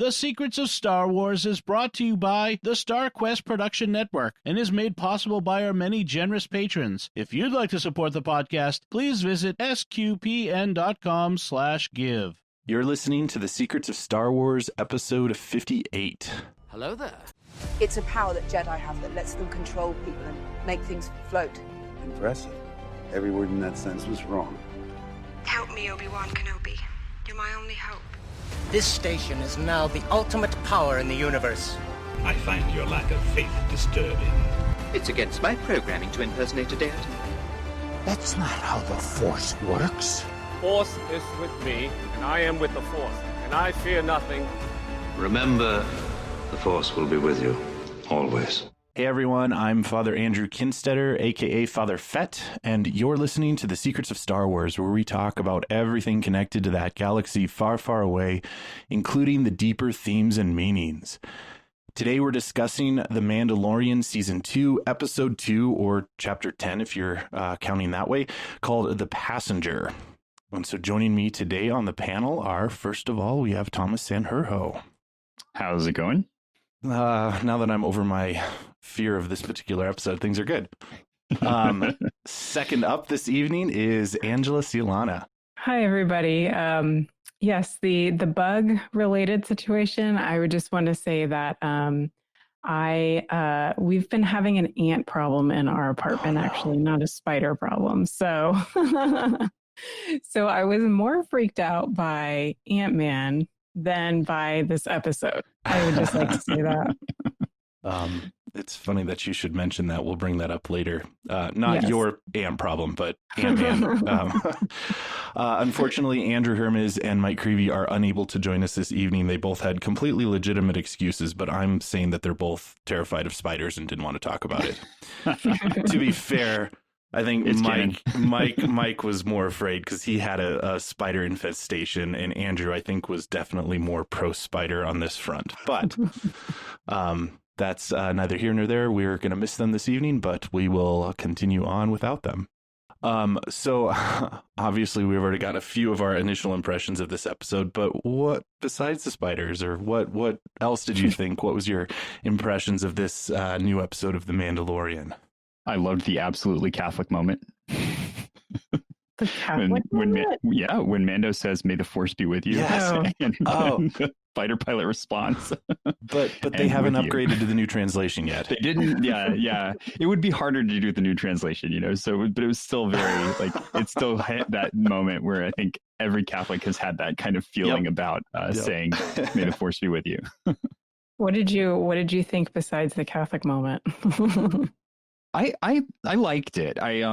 The Secrets of Star Wars is brought to you by the Star Quest Production Network and is made possible by our many generous patrons. If you'd like to support the podcast, please visit sqpn.com/give. You're listening to The Secrets of Star Wars, episode 58. Hello there. It's a power that Jedi have that lets them control people and make things float. Impressive. Every word in that sentence was wrong. Help me, Obi-Wan Kenobi. You're my only hope. This station is now the ultimate power in the universe. I find your lack of faith disturbing. It's against my programming to impersonate a deity. That's not how the Force works. Force is with me, and I am with the Force, and I fear nothing. Remember, the Force will be with you, always. Hey everyone, I'm Father Andrew Kinstetter, aka Father Fett, and you're listening to The Secrets of Star Wars, where we talk about everything connected to that galaxy far, far away, including the deeper themes and meanings. Today we're discussing The Mandalorian Season 2, Episode 2, or Chapter 10 if you're counting that way, called The Passenger. And so joining me today on the panel are, first of all, we have Thomas Sanjurjo. How's it going? Now that I'm over my fear of this particular episode, things are good. Second up this evening is Angela Ciolana. Hi, everybody. Yes, the bug related situation, I would just want to say that we've been having an ant problem in our apartment, actually, not a spider problem. So so I was more freaked out by Ant-Man than by this episode. I would just like to say that. It's funny that you should mention that. We'll bring that up later. Not your ant problem, but Ant-Man. Unfortunately, Andrew Hermes and Mike Creevy are unable to join us this evening. They both had completely legitimate excuses, but I'm saying that they're both terrified of spiders and didn't want to talk about it. To be fair, I think Mike was more afraid because he had a spider infestation, and Andrew, I think, was definitely more pro-spider on this front. But that's neither here nor there. We're going to miss them this evening, but we will continue on without them. So obviously we've already got a few of our initial impressions of this episode, but what besides the spiders, or what else did you think? What was your impressions of this new episode of The Mandalorian? I loved the absolutely Catholic moment. The Catholic moment? When Mando says, "May the Force be with you." Yes. And the fighter pilot response. But they haven't upgraded to the new translation yet. They didn't. Yeah. It would be harder to do with the new translation, So, but it was still very it still hit that moment where I think every Catholic has had that kind of feeling about saying, "May the Force be with you." What did you think besides the Catholic moment? I liked it. I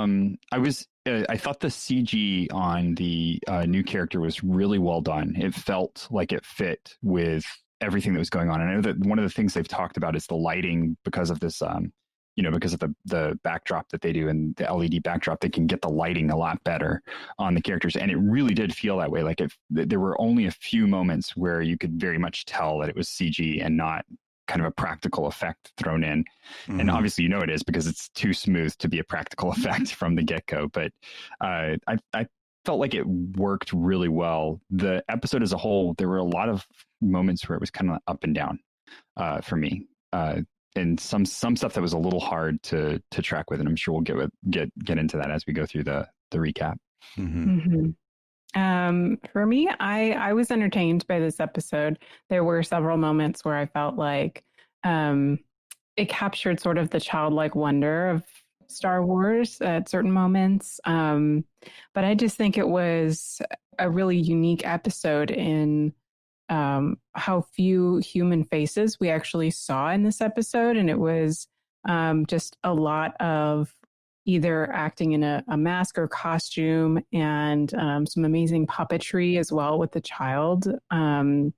thought the CG on the new character was really well done. It felt like it fit with everything that was going on. I know that one of the things they've talked about is the lighting because of this, because of the backdrop that they do and the LED backdrop, they can get the lighting a lot better on the characters. And it really did feel that way. Like there were only a few moments where you could very much tell that it was CG and not kind of a practical effect thrown in. Mm-hmm. And obviously, it is because it's too smooth to be a practical effect from the get-go. But I felt like it worked really well. The episode as a whole, there were a lot of moments where it was kind of up and down for me. And some stuff that was a little hard to track with. And I'm sure we'll get into that as we go through the recap. Mm-hmm. Mm-hmm. For me, I was entertained by this episode. There were several moments where I felt like it captured sort of the childlike wonder of Star Wars at certain moments. But I just think it was a really unique episode in how few human faces we actually saw in this episode. And it was just a lot of either acting in a mask or costume, and some amazing puppetry as well with the child. And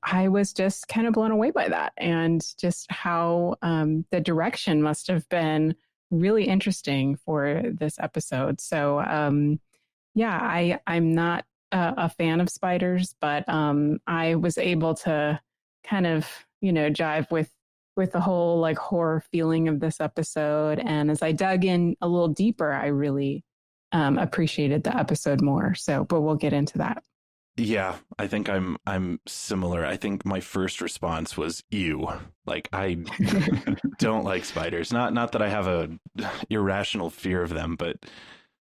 I was just kind of blown away by that, and just how the direction must have been really interesting for this episode. So I'm not a fan of spiders, but I was able to kind of, jive with the whole horror feeling of this episode. And as I dug in a little deeper, I really appreciated the episode more. So, but we'll get into that. Yeah, I think I'm similar. I think my first response was ew. Like, I don't like spiders. Not that I have a irrational fear of them, but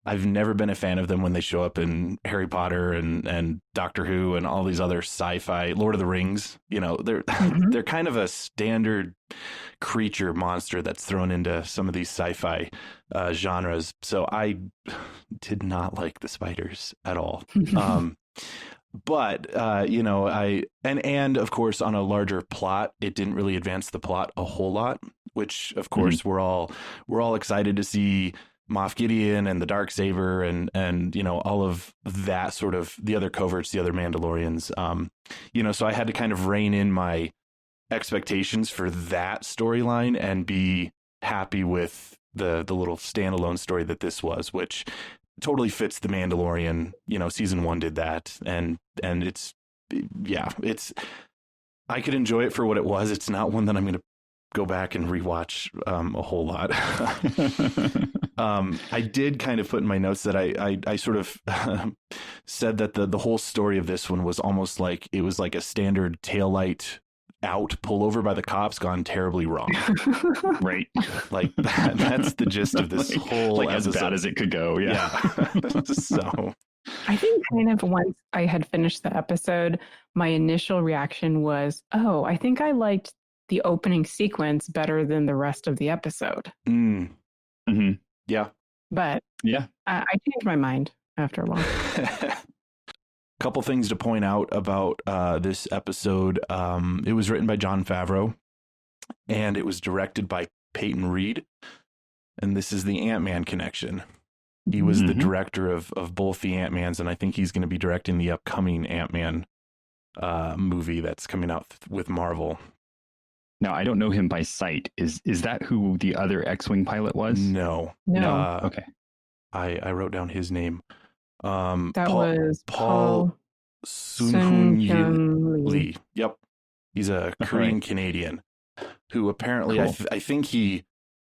I've never been a fan of them when they show up in Harry Potter and Doctor Who and all these other sci-fi, Lord of the Rings. You know, they're they're kind of a standard creature monster that's thrown into some of these sci-fi genres. So I did not like the spiders at all. But you know, and of course, on a larger plot, it didn't really advance the plot a whole lot, which of course we're all excited to see Moff Gideon and the Darksaber and you know, all of that, sort of the other coverts, the other Mandalorians. You know, so I had to kind of rein in my expectations for that storyline and be happy with the little standalone story that this was, which totally fits the Mandalorian. You know, season 1 did that, and it's, yeah, it's, I could enjoy it for what it was. It's not one that I'm going to go back and rewatch a whole lot. I did kind of put in my notes that I sort of said that the whole story of this one was almost like it was like a standard taillight out pullover by the cops gone terribly wrong. Right. Like that's the gist of this whole like episode. as bad as it could go. Yeah. So I think kind of once I had finished the episode, my initial reaction was, oh, I think I liked the opening sequence better than the rest of the episode. Mm-hmm. Yeah. But yeah, I changed my mind after a while. Couple things to point out about this episode. It was written by Jon Favreau, and it was directed by Peyton Reed. And this is the Ant-Man connection. He was the director of both the Ant-Mans, and I think he's going to be directing the upcoming Ant-Man movie that's coming out with Marvel. Now, I don't know him by sight. Is that who the other X-Wing pilot was? No. Okay. I wrote down his name. That was Paul Sun-Hyun Lee. Yep. He's a Korean Canadian who apparently, cool. I think he's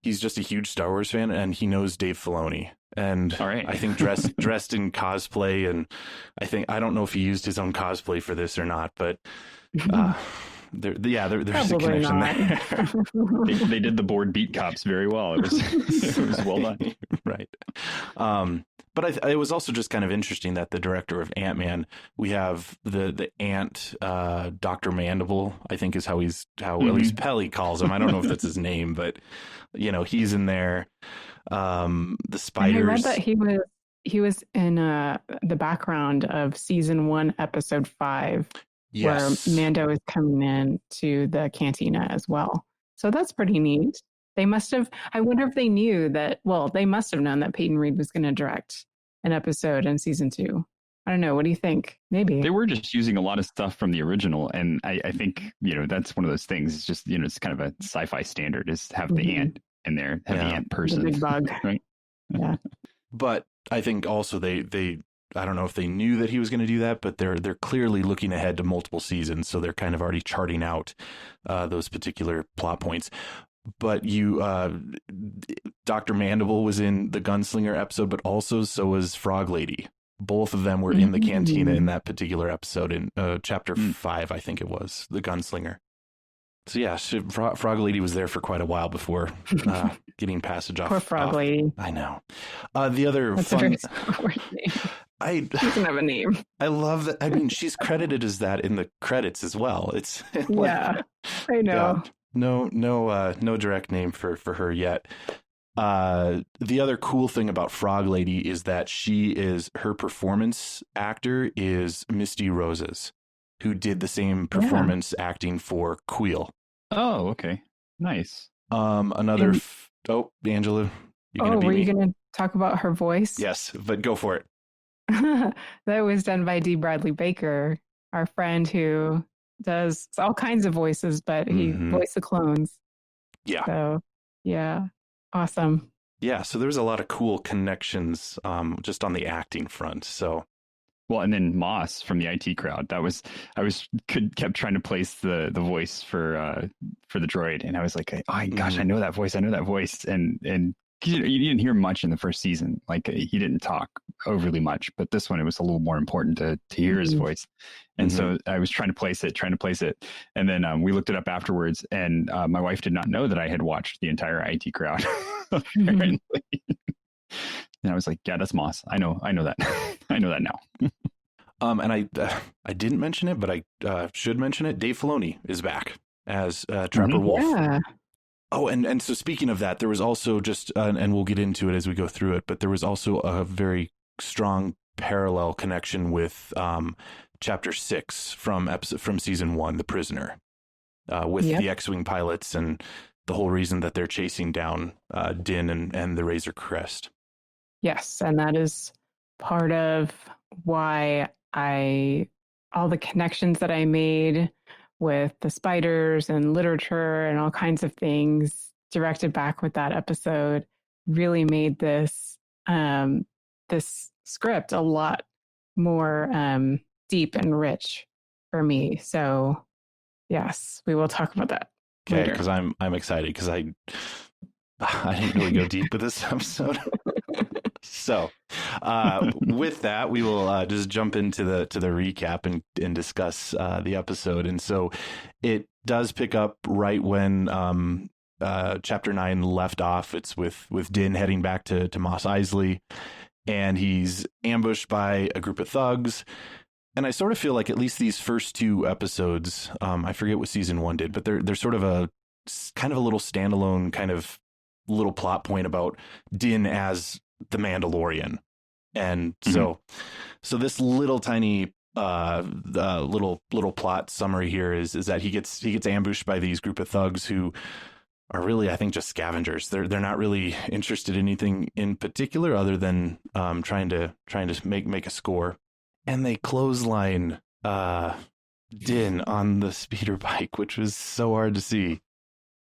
just a huge Star Wars fan, and he knows Dave Filoni. And I think dressed in cosplay, and I don't know if he used his own cosplay for this or not, but there's a connection there. they did the board beat cops very well. It was well done. Right. But it was also just kind of interesting that the director of Ant-Man, we have the ant, Dr. Mandible, I think is how at least Pelly calls him. I don't know if that's his name, but you know, he's in there. The spiders. And I read that he was in the background of season 1, episode 5. Yes. Where Mando is coming in to the cantina as well. So that's pretty neat. They must have, I wonder if they knew that, well, they must have known that Peyton Reed was going to direct an episode in season 2. I don't know. What do you think? Maybe. They were just using a lot of stuff from the original. And I think, you know, that's one of those things. It's just, you know, it's kind of a sci-fi standard is have the ant in there, have the ant person. The big bug. Right? Yeah. But I think also they I don't know if they knew that he was going to do that, but they're clearly looking ahead to multiple seasons. So they're kind of already charting out those particular plot points. But Dr. Mandible was in the Gunslinger episode, but also so was Frog Lady. Both of them were in the cantina in that particular episode in chapter 5, I think it was, the Gunslinger. So yeah, Frog Lady was there for quite a while before getting passage off. Poor Frog Lady. I know. The other That's fun... a very Star Wars name. She doesn't have a name. I love that. I mean, she's credited as that in the credits as well. It's yeah, I know. Yeah, no direct name for her yet. The other cool thing about Frog Lady is that her performance actor is Misty Roses, who did the same performance acting for Queel. Oh, okay. Nice. Angela, you were you going to talk about her voice? Yes, but go for it. That was done by D. Bradley Baker, our friend who does all kinds of voices, but he voiced the clones. Yeah. So, yeah. Awesome. Yeah, so there's a lot of cool connections just on the acting front. So, well, and then Moss from the IT crowd. Kept trying to place the voice for the droid, and I was like, oh gosh, I know that voice, and You didn't hear much in the first season. Like he didn't talk overly much, but this one, it was a little more important to hear his voice. And so I was trying to place it. And then we looked it up afterwards, and my wife did not know that I had watched the entire IT Crowd, apparently. And I was like, yeah, that's Moss. I know that. I know that now. And I didn't mention it, but I should mention it. Dave Filoni is back as Trapper Wolf. Yeah. Oh, and so speaking of that, there was also just, and we'll get into it as we go through it, but there was also a very strong parallel connection with Chapter 6 from Season 1, The Prisoner, with the X-Wing pilots and the whole reason that they're chasing down Din and the Razor Crest. Yes, and that is part of why all the connections that I made with the spiders and literature and all kinds of things directed back with that episode really made this this script a lot more deep and rich for me. So yes, we will talk about that. Okay, because I'm excited because I didn't really go deep with this episode. So with that, we will just jump into the recap and discuss the episode. And so it does pick up right when Chapter 9 left off. It's with Din heading back to Mos Eisley, and he's ambushed by a group of thugs. And I sort of feel like at least these first two episodes, I forget what Season 1 did, but they're sort of a kind of a little standalone kind of little plot point about Din as the Mandalorian. And so this little tiny little plot summary here is that he gets ambushed by these group of thugs who are really, I think, just scavengers. They're not really interested in anything in particular other than trying to make a score. And they clothesline Din on the speeder bike, which was so hard to see,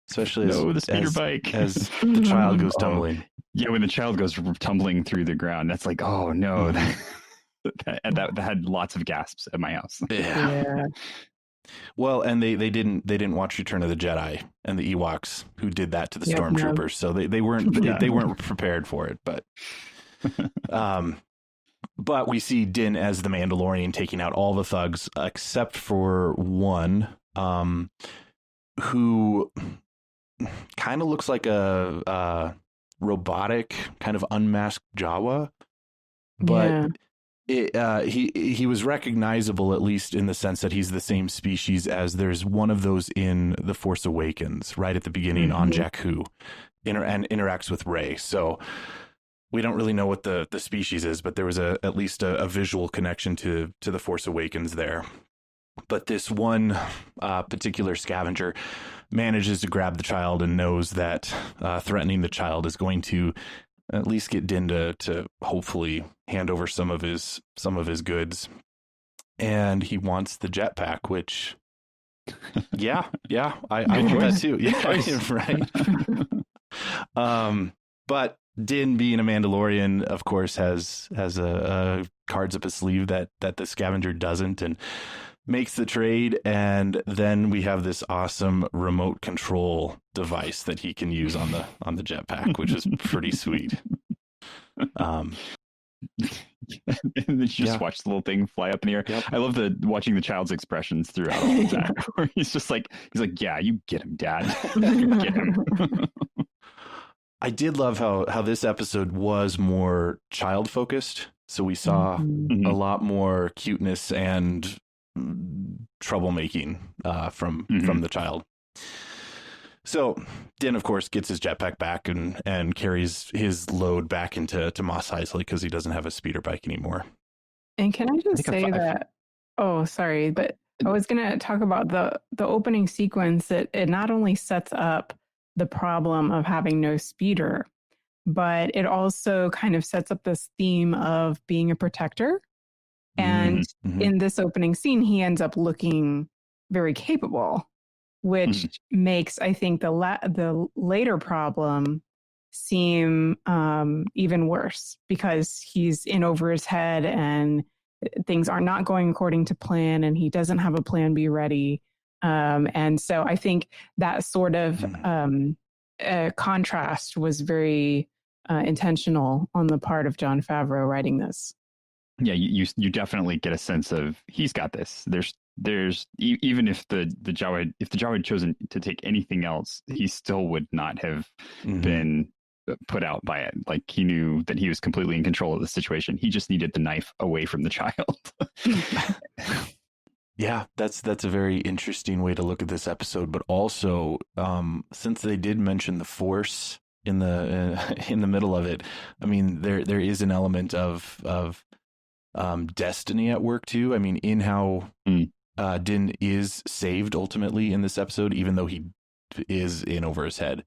especially the speeder bike as the child goes tumbling. Yeah, when the child goes tumbling through the ground, that's like, oh no, that had lots of gasps at my house. Yeah. Well, and they didn't watch Return of the Jedi and the Ewoks who did that to the stormtroopers, so they weren't prepared for it. But we see Din as the Mandalorian taking out all the thugs except for one, who kind of looks like a robotic kind of unmasked Jawa, but he was recognizable, at least in the sense that he's the same species as there's one of those in The Force Awakens right at the beginning on Jakku, and interacts with Rey. So we don't really know what the species is, but there was at least a visual connection to The Force Awakens there. But this one particular scavenger manages to grab the child and knows that threatening the child is going to at least get Din to hopefully hand over some of his goods. And he wants the jetpack, which I want that too. Yeah, right. But Din, being a Mandalorian, of course, has a cards up his sleeve that the scavenger doesn't, and makes the trade. And then we have this awesome remote control device that he can use on the jetpack, which is pretty sweet. And then you just watch the little thing fly up in the air. Yep. I love watching the child's expressions throughout all of that, where he's like, yeah, you get him, Dad. You get him. I did love how this episode was more child focused. So we saw a lot more cuteness and troublemaking from the child. So Din, of course, gets his jetpack back and carries his load back into Mos Eisley because he doesn't have a speeder bike anymore. And can I just say that? Oh, sorry, but I was going to talk about the opening sequence. It not only sets up the problem of having no speeder, but it also kind of sets up this theme of being a protector. And in this opening scene, he ends up looking very capable, which makes, I think, the later problem seem even worse, because he's in over his head and things are not going according to plan, and he doesn't have a plan B ready. And so I think that sort of contrast was very intentional on the part of Jon Favreau writing this. Yeah, you definitely get a sense of he's got this. There's even if the Jawa had chosen to take anything else, he still would not have been put out by it. Like, he knew that he was completely in control of the situation. He just needed the knife away from the child. Yeah, that's a very interesting way to look at this episode. But also, since they did mention the Force in the middle of it, I mean, there is an element of destiny at work too. I mean, in how Din is saved ultimately in this episode, even though he is in over his head.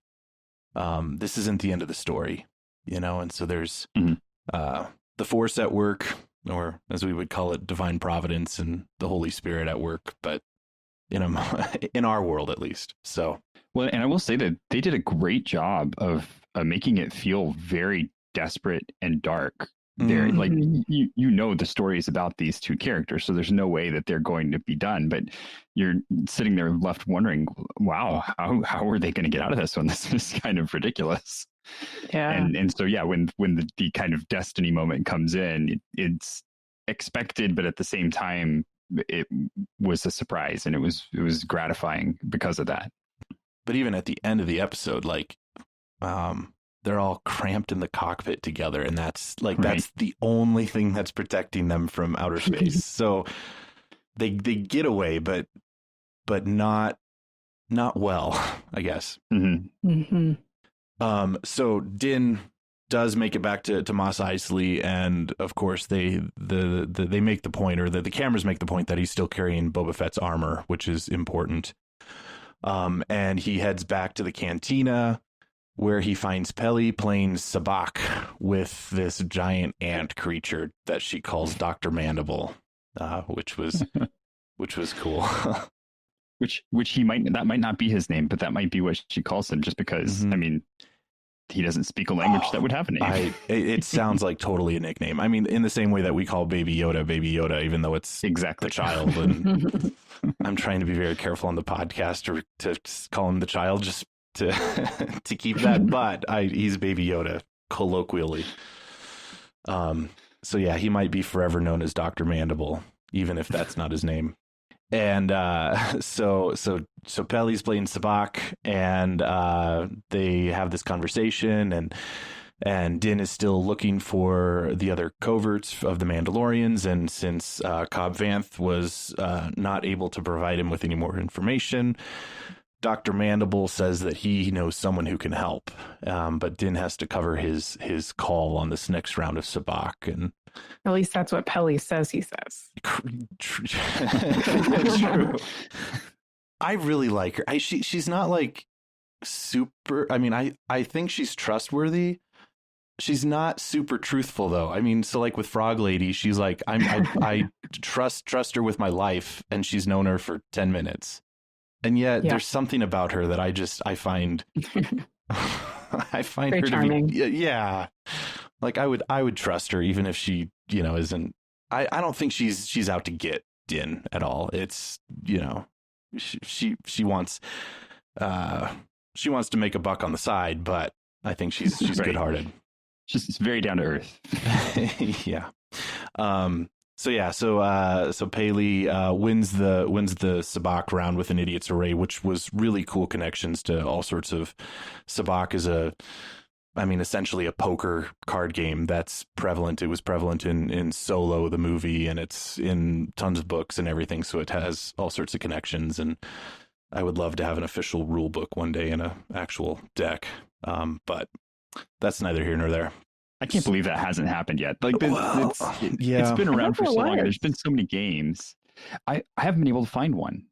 This isn't the end of the story, and so there's the Force at work, or as we would call it, divine providence and the Holy Spirit at work, but in our world at least. So, well, and I will say that they did a great job of making it feel very desperate and dark. They're like, the story is about these two characters, so there's no way that they're going to be done. But you're sitting there left wondering, wow, how are they going to get out of this one? This is kind of ridiculous. Yeah. And so, yeah, when the kind of destiny moment comes in, it's expected, but at the same time, it was a surprise, and it was gratifying because of that. But even at the end of the episode, like, they're all cramped in the cockpit together, and that's the only thing that's protecting them from outer space. So they get away, but not well, I guess. So Din does make it back to Mos Eisley, and of course they make the point, or the cameras make the point, that he's still carrying Boba Fett's armor, which is important. And he heads back to the cantina, where he finds Peli playing sabacc with this giant ant creature that she calls Dr. Mandible, which was cool. which that might not be his name, but that might be what she calls him, just because I mean, he doesn't speak a language that would have a name. It sounds like totally a nickname. I mean, in the same way that we call Baby Yoda, even though it's exactly the child. And I'm trying to be very careful on the podcast or to call him the child, just to keep that, but he's Baby Yoda colloquially. So yeah, he might be forever known as Dr. Mandible, even if that's not his name. And so Peli's playing sabacc, and they have this conversation, and Din is still looking for the other coverts of the Mandalorians, and since Cobb Vanth was not able to provide him with any more information, Dr. Mandible says that he knows someone who can help, but Din has to cover his call on this next round of sabacc. And at least that's what Peli says he says. True. I really like her. She's not like super. I mean, I think she's trustworthy. She's not super truthful though. I mean, so like with Frog Lady, she's like, I trust her with my life, and she's known her for 10 minutes. And yet there's something about her that I find very her charming. to be, yeah. Like I would trust her, even if she, isn't, I don't think she's out to get Din at all. It's, she wants to make a buck on the side, but I think she's right. good-hearted. She's very down to earth. Yeah. So Peli wins the sabacc round with an idiot's array, which was really cool connections to all sorts of. Sabacc is essentially a poker card game that's prevalent. It was prevalent in Solo, the movie, and it's in tons of books and everything. So it has all sorts of connections, and I would love to have an official rule book one day in an actual deck. But that's neither here nor there. I can't believe that hasn't happened yet. Like, it's been around for so long, and there's been so many games. I haven't been able to find one,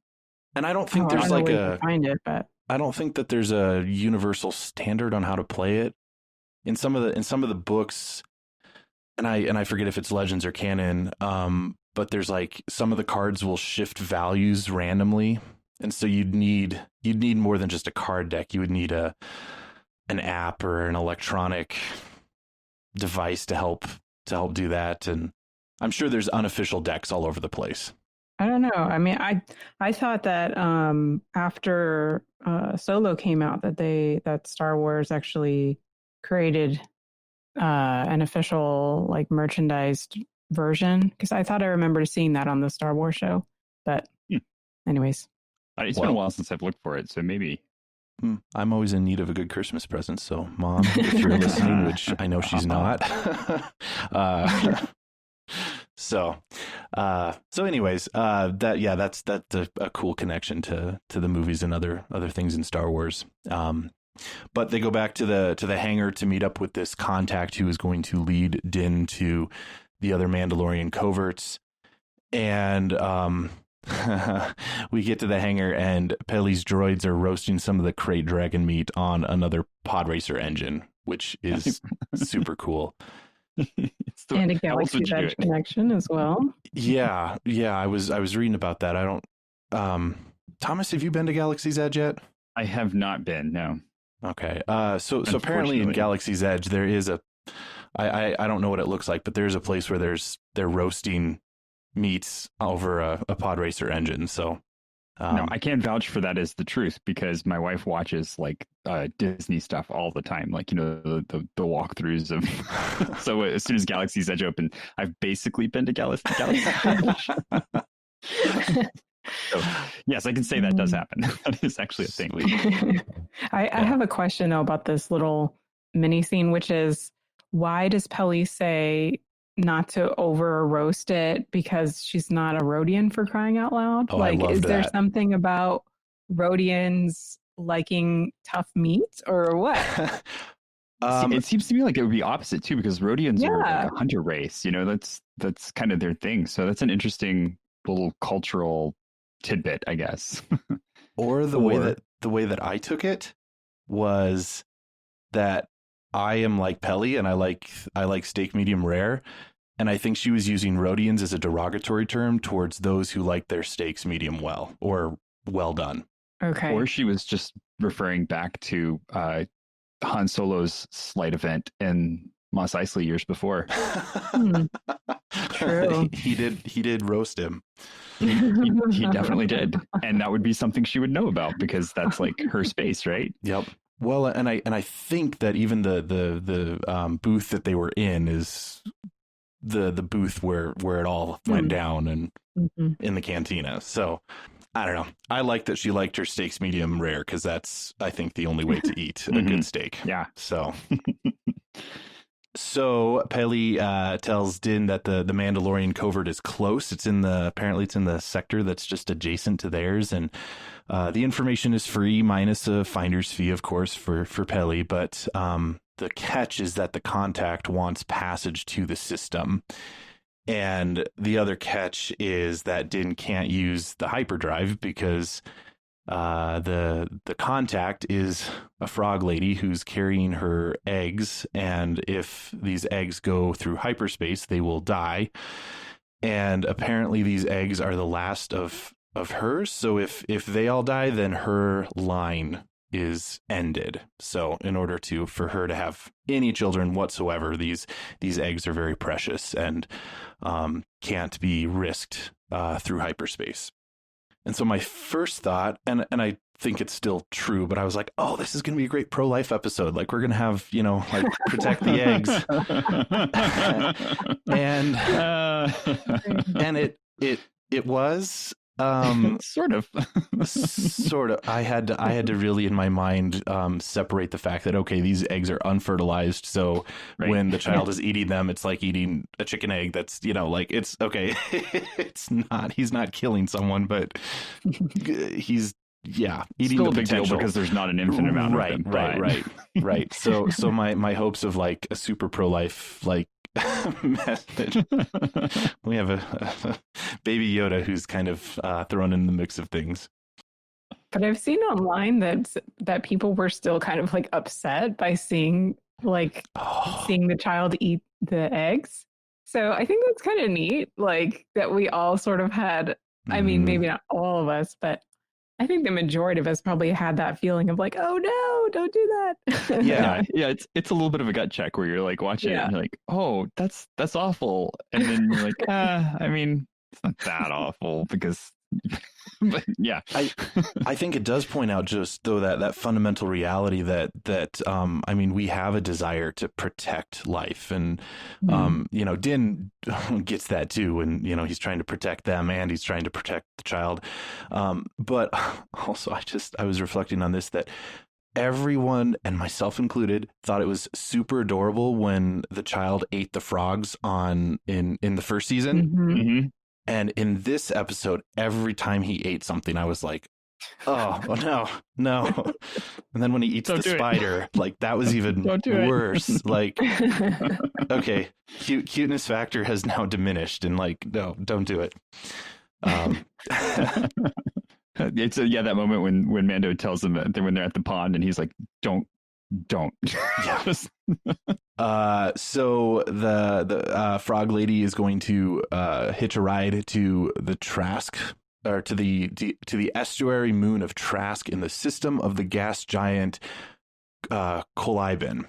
and I don't think there's like find it, but I don't think that there's a universal standard on how to play it. In some of the books, and I forget if it's Legends or canon, but there's like some of the cards will shift values randomly, and so you'd need more than just a card deck. You would need an app or an electronic device to help do that, and I'm sure there's unofficial decks all over the place. I don't know. I mean, I thought that after Solo came out that Star Wars actually created an official like merchandised version, because I thought I remembered seeing that on the Star Wars show. But anyways, it's been a while since I've looked for it, so maybe. I'm always in need of a good Christmas present, so Mom, if you're listening, which I know she's not. So anyways, that's a cool connection to the movies and other things in Star Wars. But they go back to the hangar to meet up with this contact who is going to lead Din to the other Mandalorian coverts, and we get to the hangar and Peli's droids are roasting some of the crate dragon meat on another pod racer engine, which is super cool. And a Galaxy's Edge connection as well. Yeah. I was reading about that. I don't. Thomas, have you been to Galaxy's Edge yet? I have not been. No. Okay. So apparently in Galaxy's Edge there is I don't know what it looks like, but there's a place where they're roasting meats over a pod racer engine. So no, I can't vouch for that as the truth, because my wife watches like Disney stuff all the time, like, you know, the walkthroughs of. So as soon as Galaxy's Edge opened, I've basically been to Galaxy's Edge. So, yes, I can say that does happen. That is actually a thing. I have a question though about this little mini scene, which is, why does Peli say not to over roast it because she's not a Rhodian, for crying out loud? Oh, like, is there something about Rhodians liking tough meat or what? It seems to me like it would be opposite too, because Rhodians are like a hunter race. You know, that's kind of their thing. So that's an interesting little cultural tidbit, I guess. Or the way that I took it was that I am like Peli and I like steak medium rare, and I think she was using Rhodians as a derogatory term towards those who like their steaks medium well or well done. Okay. Or she was just referring back to Han Solo's slight event in Mos Eisley years before. True. He did roast him. He definitely did, and that would be something she would know about, because that's like her space, right? Yep. Well, and I think that even the booth that they were in is the booth where it all went down, and in the cantina. So I don't know. I like that she liked her steaks medium rare, because that's, I think, the only way to eat a good steak. Yeah. So Peli tells Din that the Mandalorian covert is close. Apparently it's in the sector that's just adjacent to theirs, and the information is free, minus a finder's fee, of course, for Peli. But the catch is that the contact wants passage to the system, and the other catch is that Din can't use the hyperdrive because the contact is a frog lady who's carrying her eggs, and if these eggs go through hyperspace, they will die. And apparently these eggs are the last of hers. So if they all die, then her line is ended. So in order for her to have any children whatsoever, these eggs are very precious and can't be risked through hyperspace. And so my first thought, and I think it's still true, but I was like, oh, this is going to be a great pro-life episode. Like, we're going to have, like, protect the eggs. and it was sort of. I had to really, in my mind, separate the fact that, okay, these eggs are unfertilized. So when the child is eating them, it's like eating a chicken egg. That's, like, it's okay. He's not killing someone, but he's, eating still the a big potential. deal, because there's not an infinite amount of them. Right. So my hopes of like a super pro-life, like, message. We have a baby Yoda who's kind of thrown in the mix of things. But I've seen online that people were still kind of like upset by seeing the child eat the eggs. So I think that's kind of neat, like that we all sort of had, I mean, maybe not all of us, but I think the majority of us probably had that feeling of like, oh no, don't do that. Yeah. It's a little bit of a gut check where you're like watching it and you're like, oh, that's awful. And then you're like, I mean, it's not that awful, because But yeah, I think it does point out just though that fundamental reality that I mean, we have a desire to protect life, and you know, Din gets that too, and you know, he's trying to protect them and he's trying to protect the child. But also, I was reflecting on this, that everyone, and myself included, thought it was super adorable when the child ate the frogs in the first season. Mm-hmm. And in this episode, every time he ate something, I was like, oh no. And then when he eats the spider, like that was even worse. Like, okay, cuteness factor has now diminished, and like, no, don't do it. It's that moment when Mando tells them that when they're at the pond, and he's like, don't. So the frog lady is going to hitch a ride to the Trask, or to the estuary moon of Trask in the system of the gas giant Kolibin.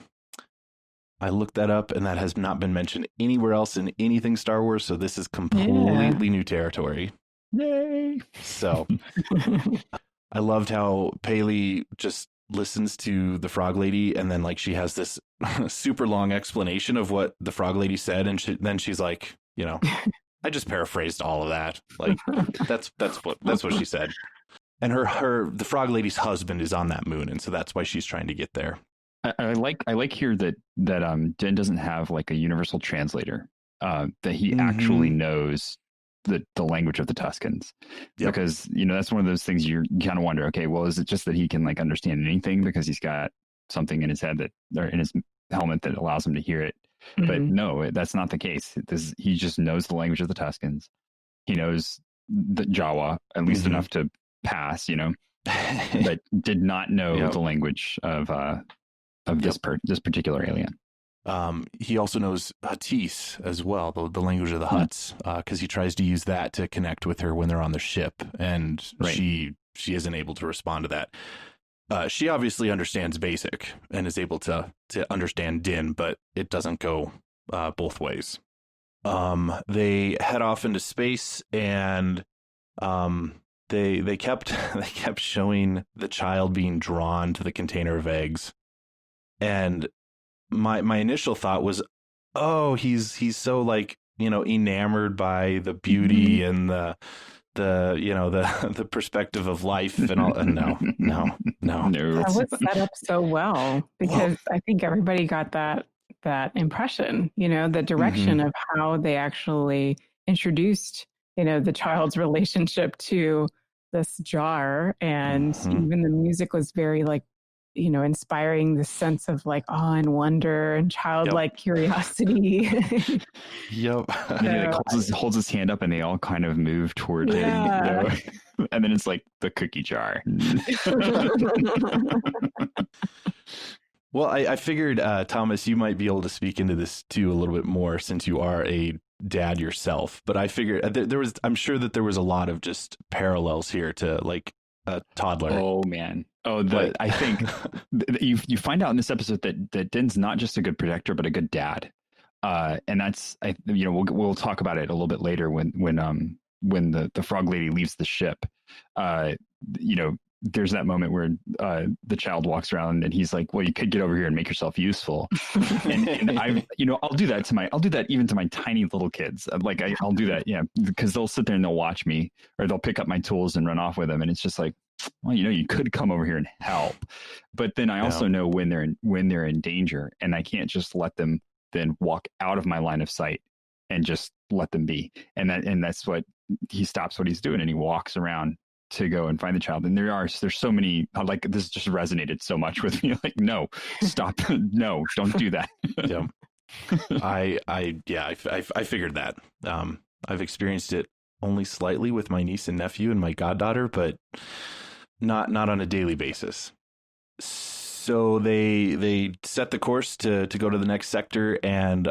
I looked that up, and that has not been mentioned anywhere else in anything Star Wars, so this is completely new territory. Yay! So I loved how Paley just listens to the frog lady, and then like she has this super long explanation of what the frog lady said, and then she's like, you know, I just paraphrased all of that. Like that's what she said. And the frog lady's husband is on that moon, and so that's why she's trying to get there. I like here that Din doesn't have like a universal translator, that he actually knows the language of the Tuscans. Yep. Because, you know, that's one of those things you kind of wonder, okay, well, is it just that he can like understand anything because he's got something in his head or in his helmet that allows him to hear it? But no, that's not the case. He just knows the language of the Tuscans. He knows the Jawa, at least enough to pass, you know, but did not know the language of this particular alien. He also knows Huttese as well, the language of the Hutts, because he tries to use that to connect with her when they're on the ship, and she isn't able to respond to that. She obviously understands Basic and is able to understand Din, but it doesn't go both ways. They head off into space, and they kept showing the child being drawn to the container of eggs, and my initial thought was, oh, he's so like, you know, enamored by the beauty and the you know, the perspective of life and all. And no. That was set up so well, because I think everybody got that impression, you know, the direction of how they actually introduced, you know, the child's relationship to this jar, and even the music was very like, you know, inspiring this sense of like awe and wonder and childlike curiosity. Yep. And he holds his hand up, and they all kind of move toward him. You know? And then it's like the cookie jar. Well, I figured, Thomas, you might be able to speak into this too a little bit more, since you are a dad yourself. But I figured I'm sure that there was a lot of just parallels here to like a toddler. Oh man. I think you find out in this episode that Din's not just a good protector, but a good dad. And that's, you know, we'll talk about it a little bit later when the frog lady leaves the ship. You know, there's that moment where the child walks around and he's like, well, you could get over here and make yourself useful. and I'll do that even to my tiny little kids. Like I'll do that. Yeah. Because they'll sit there and they'll watch me, or they'll pick up my tools and run off with them. And it's just like, well, you know, you could come over here and help, but then I also know when they're in danger, and I can't just let them then walk out of my line of sight and just let them be. And that's what he stops what he's doing, and he walks around to go and find the child. And there's so many, like, this just resonated so much with me. Like, no, stop. No, don't do that. Yeah. I figured that. I've experienced it only slightly with my niece and nephew and my goddaughter, but not on a daily basis. So they set the course to go to the next sector, and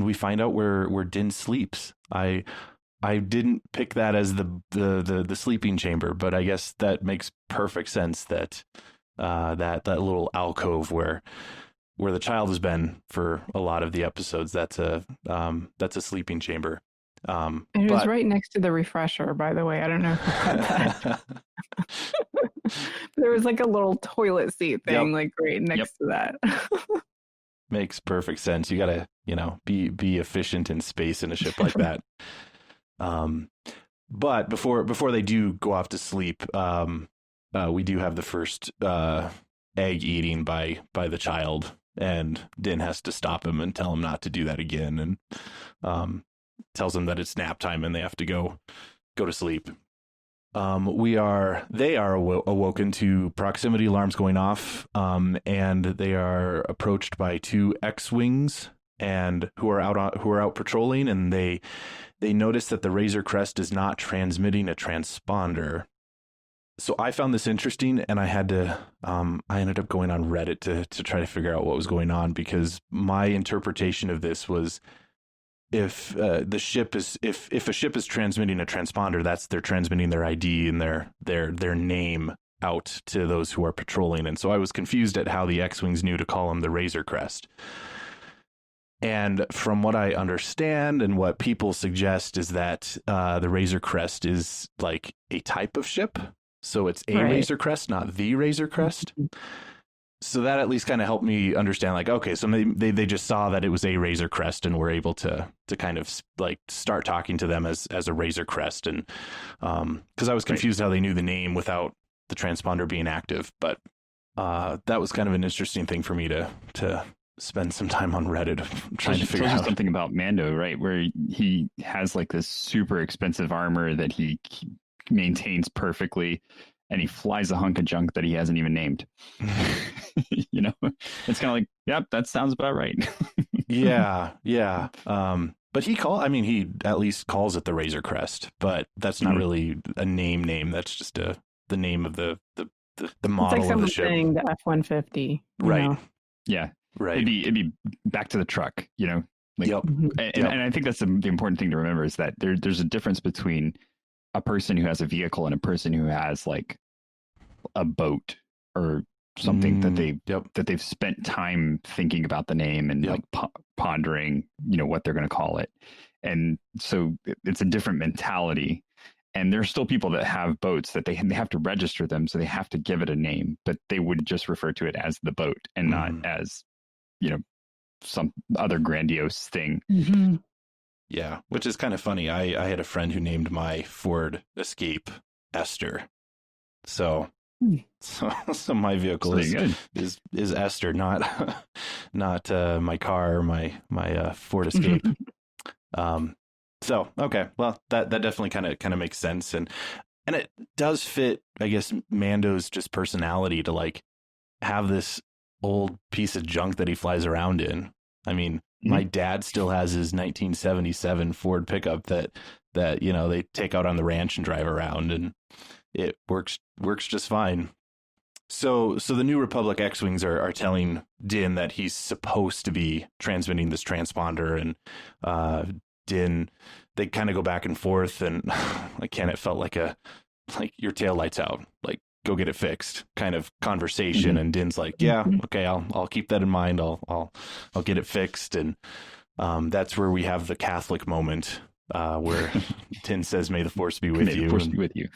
we find out where Din sleeps. I didn't pick that as the sleeping chamber, but I guess that makes perfect sense, that that little alcove where the child has been for a lot of the episodes, that's a sleeping chamber. It was right next to the refresher, by the way. I don't know if you caught that. There was like a little toilet seat thing, like right next to that. Makes perfect sense. You gotta, be efficient in space in a ship like that. But before they do go off to sleep, we do have the first egg eating by the child, and Din has to stop him and tell him not to do that again, and tells him that it's nap time and they have to go to sleep. They are awoken to proximity alarms going off, and they are approached by two X-wings and who are out patrolling, and they notice that the Razor Crest is not transmitting a transponder. So I found this interesting, and I ended up going on Reddit to try to figure out what was going on, because my interpretation of this was, if a ship is transmitting a transponder, they're transmitting their ID and their name out to those who are patrolling. And so I was confused at how the X-Wings knew to call them the Razor Crest. And from what I understand and what people suggest is that the Razor Crest is like a type of ship. So it's a Razor Crest, not the Razor Crest. So that at least kind of helped me understand, like, okay, so they just saw that it was a Razor Crest and were able to kind of like start talking to them as a Razor Crest. And because I was confused how they knew the name without the transponder being active. But that was kind of an interesting thing for me to spend some time on Reddit trying to figure out something about Mando, right? Where he has like this super expensive armor that he maintains perfectly, and he flies a hunk of junk that he hasn't even named. It's kind of like, yep, that sounds about right. Yeah. But he at least calls it the Razor Crest, but that's not really a name. That's just the name of the model it's like of the ship. Saying the F-150. Right. Yeah. Right. It'd be back to the truck, And I think that's the important thing to remember, is that there's a difference between a person who has a vehicle and a person who has like a boat or something that they've spent time thinking about the name and like pondering, what they're going to call it. And so it's a different mentality. And there's still people that have boats that they have to register them, so they have to give it a name, but they would just refer to it as the boat and not as, some other grandiose thing. Mm-hmm. Yeah, which is kind of funny. I had a friend who named my Ford Escape Esther. So my vehicle is Esther, not my car, my Ford Escape. So okay, well that definitely kind of makes sense, and it does fit, I guess, Mando's just personality to like have this old piece of junk that he flies around in. I mean, my dad still has his 1977 Ford pickup that they take out on the ranch and drive around, and it works just fine. So the New Republic X-Wings are telling Din that he's supposed to be transmitting this transponder, and Din, they kind of go back and forth, and again, it felt like your tail lights out, like go get it fixed kind of conversation. And Din's like, yeah, okay, I'll keep that in mind. I'll get it fixed. And that's where we have the Catholic moment where Din says, "May the Force be with you." May the Force be with you.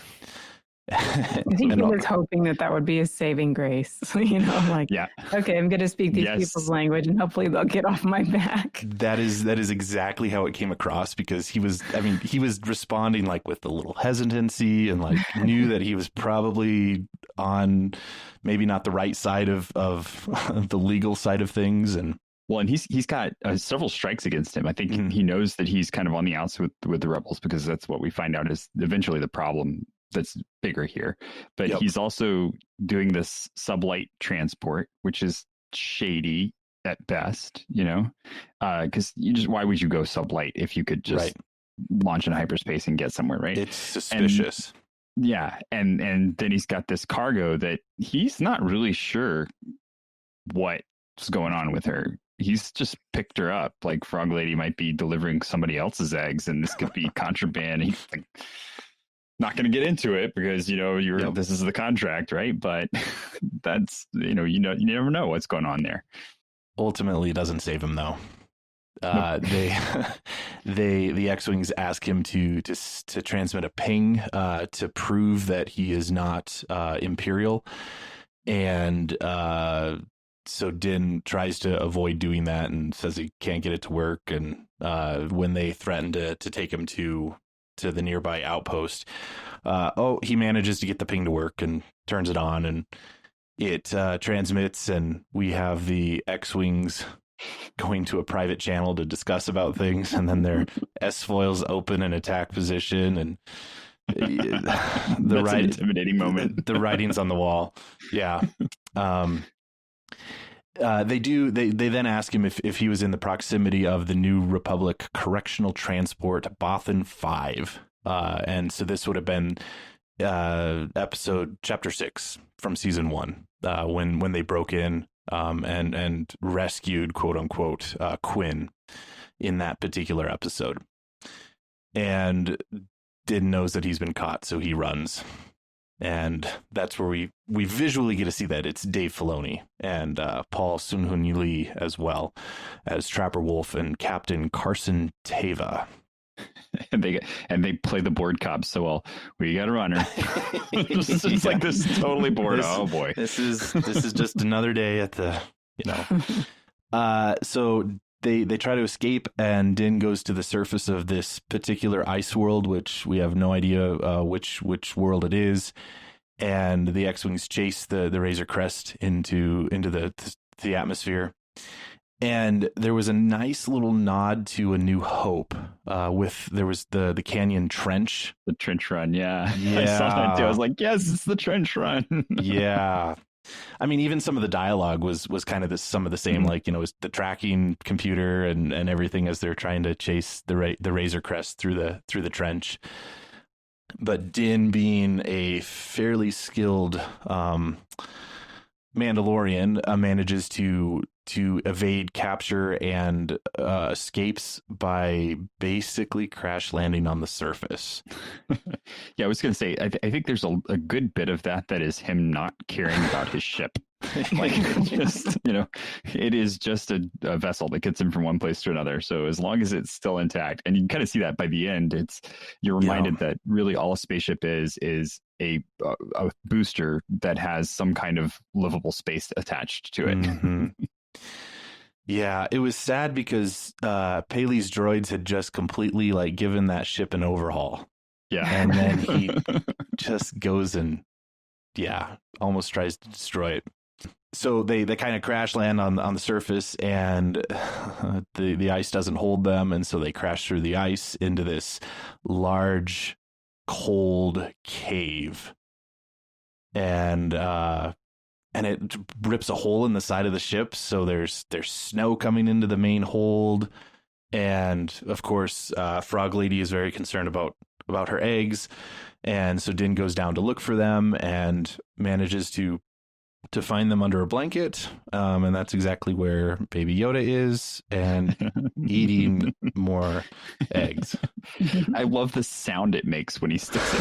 I think he was hoping that would be a saving grace. Okay, I'm going to speak these people's language and hopefully they'll get off my back. That is exactly how it came across, because he was responding like with a little hesitancy and like knew that he was probably on maybe not the right side of the legal side of things. And he's got several strikes against him. I think he knows that he's kind of on the outs with the rebels, because that's what we find out is eventually the problem that's bigger here. But he's also doing this sublight transport, which is shady at best, because why would you go sublight if you could just launch in hyperspace and get somewhere, right? It's suspicious. And then he's got this cargo that he's not really sure what's going on with her. He's just picked her up, like Frog Lady might be delivering somebody else's eggs, and this could be contraband. He's like, not going to get into it because, this is the contract, right? But that's, you never know what's going on there. Ultimately, it doesn't save him, though. the X-Wings ask him to transmit a ping to prove that he is not Imperial, and so Din tries to avoid doing that and says he can't get it to work. And when they threaten to take him to the nearby outpost, he manages to get the ping to work and turns it on, and it transmits, and we have the X-Wings going to a private channel to discuss about things, and then their S-foils open in attack position, and an intimidating moment. The writing's on the wall. Yeah. They then ask him if he was in the proximity of the New Republic correctional transport Bothan 5. And so this would have been chapter 6 from season 1, when they broke in and rescued, quote unquote, Quinn in that particular episode. And Din knows that he's been caught, so he runs. And that's where we visually get to see that it's Dave Filoni and Paul Sun-Hoon Lee, as well as Trapper Wolf and Captain Carson Teva. And they play the bored cops so well. We got a runner. It's like this totally bored. Oh boy, this is just another day at the So they try to escape, and Din goes to the surface of this particular ice world, which we have no idea which world it is. And the X-Wings chase the Razor Crest into the atmosphere. And there was a nice little nod to A New Hope. There was the Canyon Trench. The trench run, yeah. I saw that too. I was like, yes, it's the trench run. Yeah. I mean, even some of the dialogue was kind of some of the same, like, the tracking computer and everything as they're trying to chase the Razor Crest through the trench. But Din, being a fairly skilled Mandalorian, manages to evade capture and escapes by basically crash landing on the surface. Yeah, I was going to say, I think there's a good bit of that is him not caring about his ship. Like, just, it is just a vessel that gets him from one place to another. So as long as it's still intact, and you can kind of see that by the end, you're reminded that really all a spaceship is a booster that has some kind of livable space attached to it. Mm-hmm. Yeah, it was sad because Paley's droids had just completely given that ship an overhaul. Yeah. And then he just goes and almost tries to destroy it. So they kind of crash land on the surface, and the ice doesn't hold them, and so they crash through the ice into this large, cold cave. And it rips a hole in the side of the ship, so there's snow coming into the main hold, and of course, Frog Lady is very concerned about her eggs, and so Din goes down to look for them and manages to find them under a blanket, and that's exactly where Baby Yoda is, and eating more eggs. I love the sound it makes when he sticks it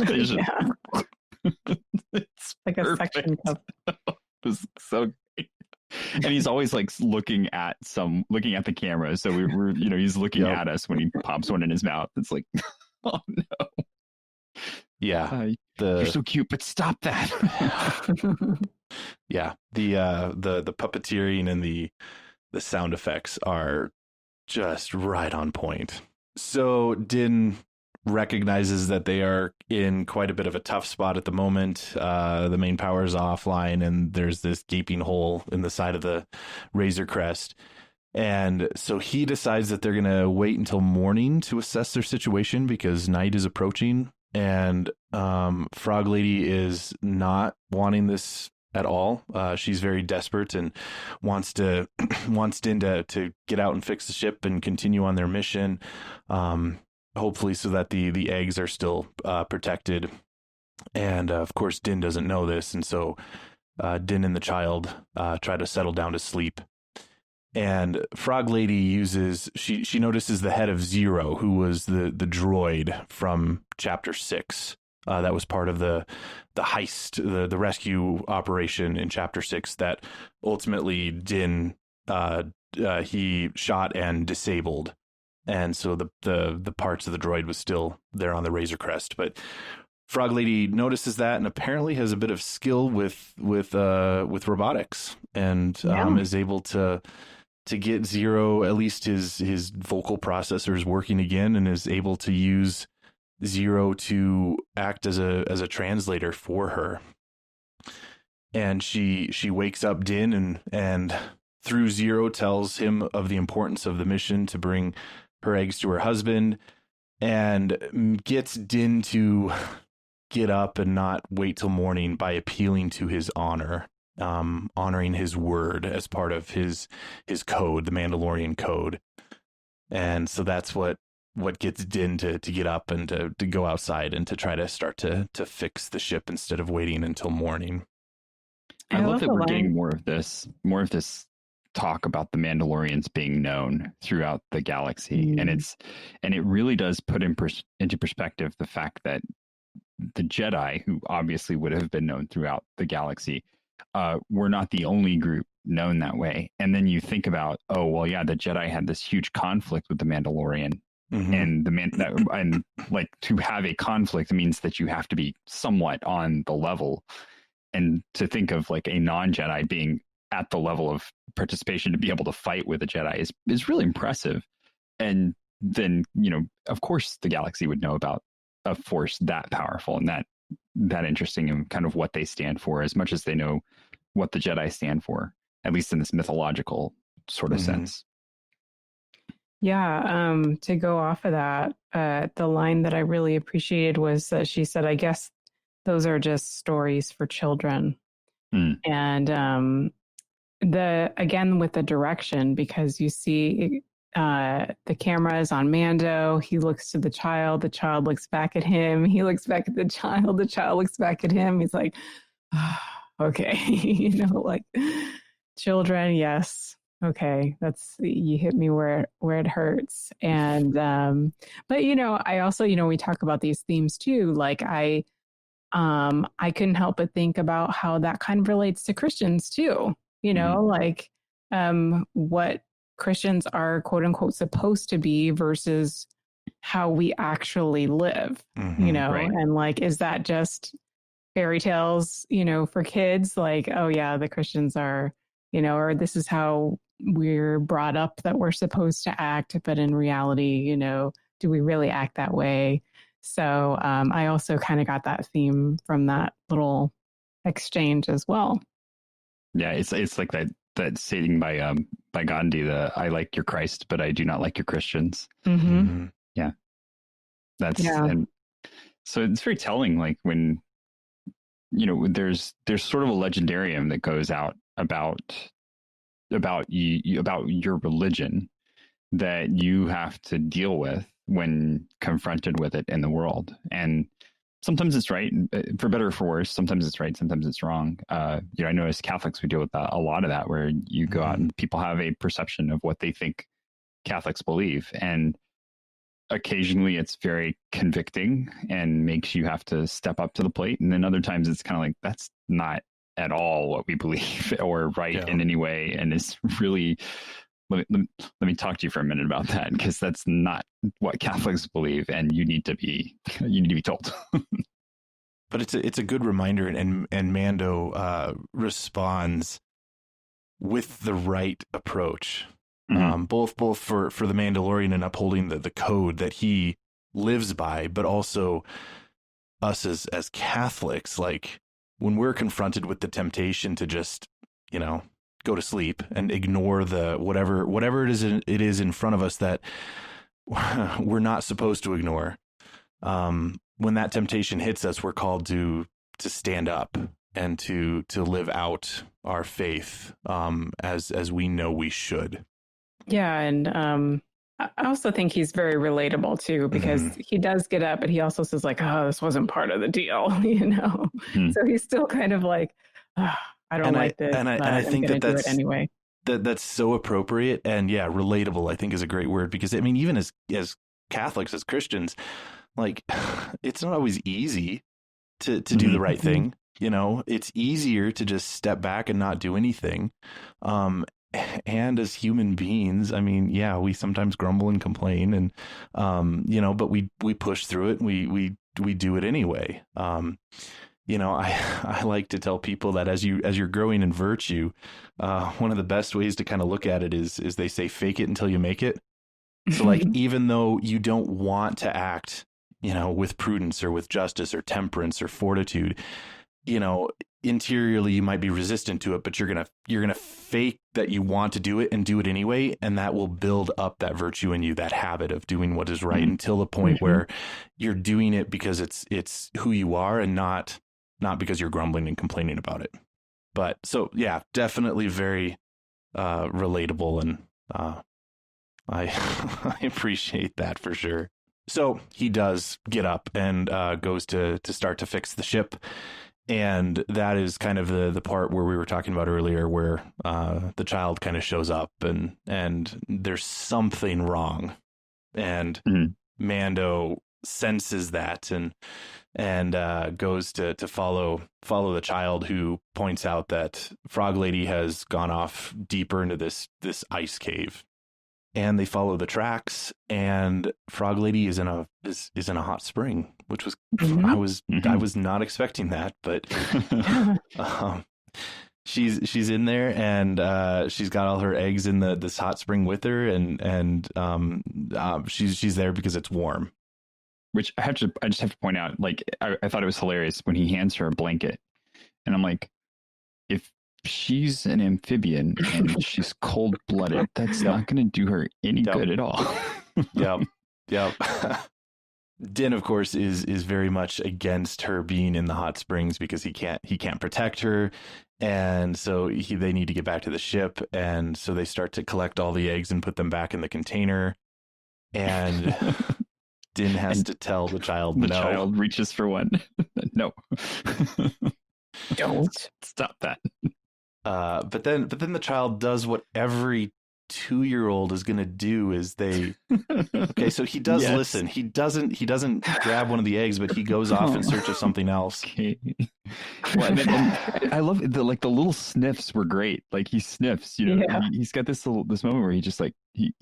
in. It's like a suction cup. It's so great. And he's always looking at the camera. So we're he's looking at us when he pops one in his mouth. It's like, oh no. Yeah. You're so cute, but stop that. Yeah. The puppeteering and the sound effects are just right on point. So Din recognizes that they are in quite a bit of a tough spot at the moment. The main power is offline, and there's this gaping hole in the side of the Razor Crest. And so he decides that they're going to wait until morning to assess their situation because night is approaching. And Frog Lady is not wanting this at all. She's very desperate and wants Din to get out and fix the ship and continue on their mission. Hopefully so that the eggs are still protected. And of course, Din doesn't know this. And so Din and the child try to settle down to sleep. And Frog Lady she notices the head of Zero, who was the droid from chapter 6. That was part of the heist, the rescue operation in chapter 6 that ultimately Din he shot and disabled, and so the parts of the droid was still there on the Razor Crest. But Frog Lady notices that and apparently has a bit of skill with robotics, and is able to get Zero, at least his vocal processors, working again, and is able to use Zero to act as a translator for her. And she wakes up Din and through Zero tells him of the importance of the mission to bring her eggs to her husband, and gets Din to get up and not wait till morning by appealing to his honor, honoring his word as part of his code, the Mandalorian code. And so that's what gets Din to get up and to go outside and to try to start to fix the ship instead of waiting until morning. I love that we're getting more of this talk about the Mandalorians being known throughout the galaxy, and it really does put into perspective the fact that the Jedi, who obviously would have been known throughout the galaxy, were not the only group known that way. And then you think about, the Jedi had this huge conflict with the Mandalorian, and and like, to have a conflict means that you have to be somewhat on the level. And to think of like a non-Jedi being at the level of participation to be able to fight with a Jedi is really impressive. And then, of course the galaxy would know about a force that powerful and that interesting, and kind of what they stand for, as much as they know what the Jedi stand for, at least in this mythological sort of sense. Yeah. To go off of that, the line that I really appreciated was that she said, I guess those are just stories for children. And again, with the direction, because you see the camera is on Mando, he looks to the child looks back at him, he looks back at the child looks back at him. He's like, oh, okay, like, children, yes, okay, you hit me where it hurts. And but I also, we talk about these themes too, like I couldn't help but think about how that kind of relates to Christians too, like what Christians are quote unquote supposed to be versus how we actually live, right. And like, is that just fairy tales, for kids? Like, oh yeah, the Christians are, or this is how we're brought up that we're supposed to act. But in reality, do we really act that way? So I also kind of got that theme from that little exchange as well. Yeah, it's like that saying by Gandhi, I like your Christ, but I do not like your Christians. Yeah, and so it's very telling. Like when there's sort of a legendarium that goes out about your religion that you have to deal with when confronted with it in the world. And sometimes it's right, for better or for worse. Sometimes it's right, sometimes it's wrong. I know as Catholics, we deal with a lot of that, where you go out and people have a perception of what they think Catholics believe. And occasionally it's very convicting and makes you have to step up to the plate. And then other times it's kind of like, that's not at all what we believe or right in any way. And it's really... Let me talk to you for a minute about that, because that's not what Catholics believe, and you need to be told. But it's a good reminder, and Mando responds with the right approach, both for the Mandalorian and upholding the code that he lives by, but also us as Catholics. Like, when we're confronted with the temptation to just go to sleep and ignore the whatever it is in front of us that we're not supposed to ignore. When that temptation hits us, we're called to stand up and to live out our faith as we know we should. Yeah, and I also think he's very relatable too, because he does get up, but he also says like, "Oh, this wasn't part of the deal," So he's still kind of like, "Oh, I don't like this," and I think that's anyway. That's so appropriate, and relatable, I think, is a great word, because I mean, even as Catholics, as Christians, like, it's not always easy to do the right thing. It's easier to just step back and not do anything. and as human beings, I mean, yeah, we sometimes grumble and complain, and but we push through it. And we do it anyway. I like to tell people that as you're growing in virtue, one of the best ways to kind of look at it is they say, fake it until you make it. So like, even though you don't want to act, with prudence or with justice or temperance or fortitude, interiorly you might be resistant to it, but you're gonna fake that you want to do it and do it anyway, and that will build up that virtue in you, that habit of doing what is right, until the point where you're doing it because it's who you are, and not because you're grumbling and complaining about it. But so yeah, definitely very relatable, and I I appreciate that for sure. So he does get up and goes to start to fix the ship. And that is kind of the part where we were talking about earlier, where the child kind of shows up and there's something wrong. And Mando senses that and goes to follow the child, who points out that Frog Lady has gone off deeper into this ice cave. And they follow the tracks, and Frog Lady is in a hot spring, which was I was not expecting that, but she's in there, and she's got all her eggs in this hot spring with her, and she's there because it's warm. Which I just have to point out, like, I thought it was hilarious when he hands her a blanket, and I'm like, if she's an amphibian and she's cold-blooded, that's not going to do her any good at all. Yep. Din, of course, is very much against her being in the hot springs because he can't protect her, and so they need to get back to the ship, and so they start to collect all the eggs and put them back in the container, and Din has to tell the child no. The child reaches for one. No. Don't stop that. But then the child does what every 2-year-old is going to do, is okay, so he does listen. He doesn't grab one of the eggs, but he goes off in search of something else. Okay. Well, and I love the little sniffs were great. Like, he sniffs, he's got this moment where he just he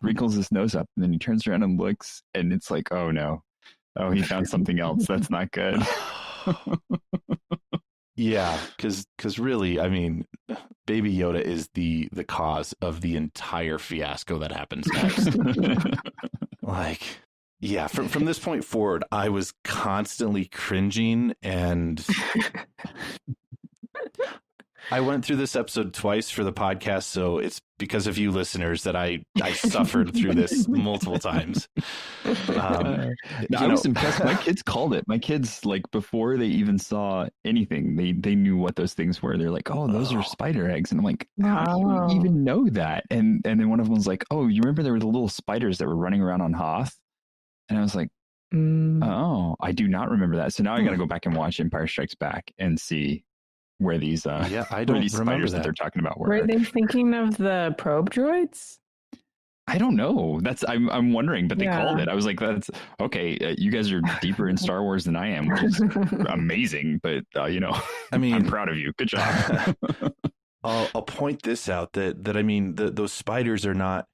wrinkles his nose up, and then he turns around and looks, and it's like, oh no, he found something else. That's not good. Yeah, because really, I mean, Baby Yoda is the cause of the entire fiasco that happens next. Like, yeah, from this point forward, I was constantly cringing, and I went through this episode twice for the podcast, so it's because of you listeners that I suffered through this multiple times. I was impressed. My kids called it. My kids, like, before they even saw anything, they knew what those things were. They're like, oh, those are spider eggs. And I'm like, how do you even know that? And then one of them was like, oh, you remember there were the little spiders that were running around on Hoth? And I was like, oh, I do not remember that. So now I got to go back and watch Empire Strikes Back and see where these I don't these spiders that they're talking about were. Were they thinking of the probe droids? I don't know. I'm wondering, but they called it. I was like, that's okay. You guys are deeper in Star Wars than I am, which is amazing. But I mean, I'm proud of you. Good job. I'll point this out that I mean, those spiders are not.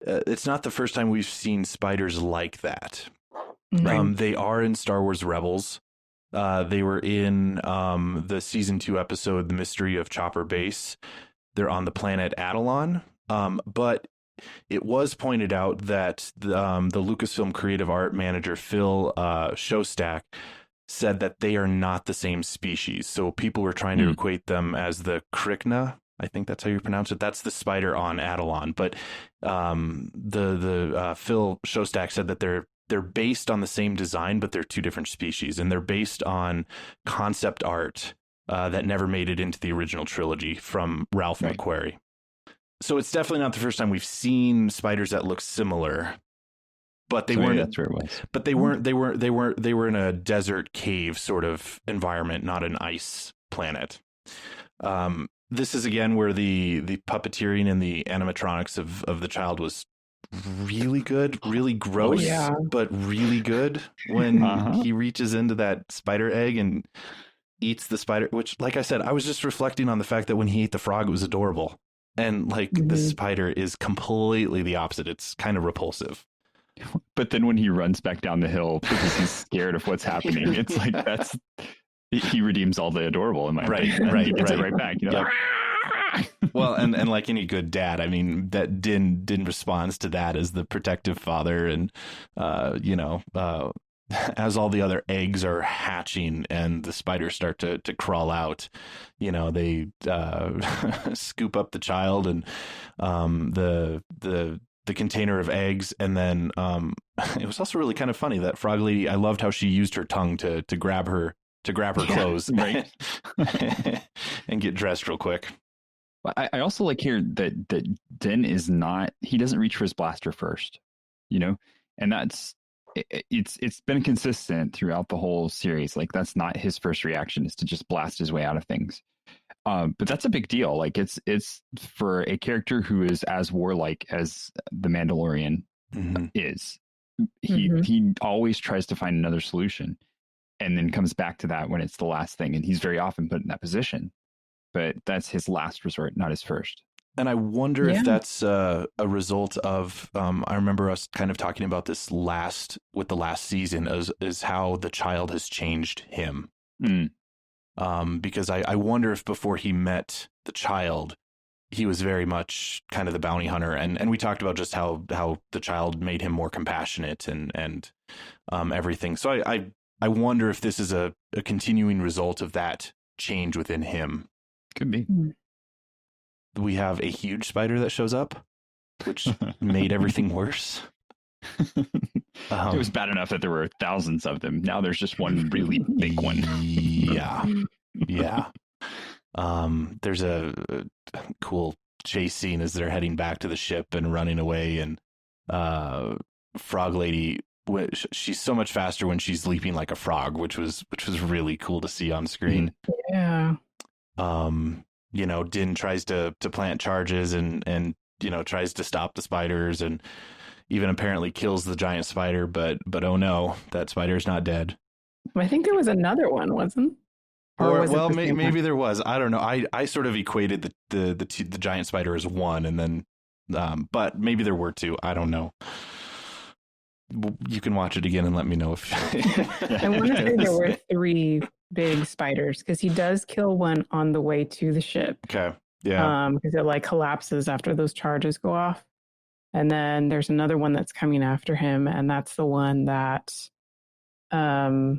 It's not the first time we've seen spiders like that. Right. They are in Star Wars Rebels. They were in the season 2 episode, The Mystery of Chopper Base. They're on the planet Adelon. But it was pointed out that the Lucasfilm creative art manager, Phil Shostak, said that they are not the same species. So people were trying to equate them as the Krykna. I think that's how you pronounce it. That's the spider on Adelon. But the Phil Shostak said that they're based on the same design, but they're two different species, and they're based on concept art that never made it into the original trilogy from Ralph McQuarrie. So it's definitely not the first time we've seen spiders that look similar, but they weren't. That's where it was. But they weren't. They were in a desert cave sort of environment, not an ice planet. This is again where the puppeteering and the animatronics of the child was really good, really gross, but really good when he reaches into that spider egg and eats the spider, which, like I said, I was just reflecting on the fact that when he ate the frog, it was adorable. And like the spider is completely the opposite. It's kind of repulsive. But then when he runs back down the hill because he's scared of what's happening, it's like he redeems all the adorable in my opinion. Right. He gets it right back. Yep. Well, and like any good dad, I mean, that Din responds to that as the protective father, and as all the other eggs are hatching and the spiders start to crawl out, they scoop up the child and the container of eggs, and then it was also really kind of funny that Frog Lady. I loved how she used her tongue to grab her clothes, right, and get dressed real quick. I also like here that Din he doesn't reach for his blaster first, and it's been consistent throughout the whole series. Like that's not his first reaction, is to just blast his way out of things. But that's a big deal. Like it's for a character who is as warlike as the Mandalorian is. He always tries to find another solution, and then comes back to that when it's the last thing. And he's very often put in that position. But that's his last resort, not his first. And I wonder if that's a result of, I remember us kind of talking about this with the last season, is how the child has changed him. Because I wonder if before he met the child, he was very much kind of the bounty hunter. And we talked about just how the child made him more compassionate and everything. So I wonder if this is a continuing result of that change within him. Could be. We have a huge spider that shows up, which made everything worse. It was bad enough that there were thousands of them. Now there's just one really big one. Yeah. There's a cool chase scene as they're heading back to the ship and running away. And Frog Lady, she's so much faster when she's leaping like a frog, which was really cool to see on screen. Yeah. Din tries to plant charges and tries to stop the spiders, and even apparently kills the giant spider, but oh no, that spider is not dead. I think there was another one, wasn't? Maybe there was. I don't know. I sort of equated the giant spider as one, and then but maybe there were two. I don't know. You can watch it again and let me know if I want to say there were 3 big spiders, because he does kill one on the way to the ship. Okay. Yeah. Because it like collapses after those charges go off. And then there's another one that's coming after him, and that's the one that I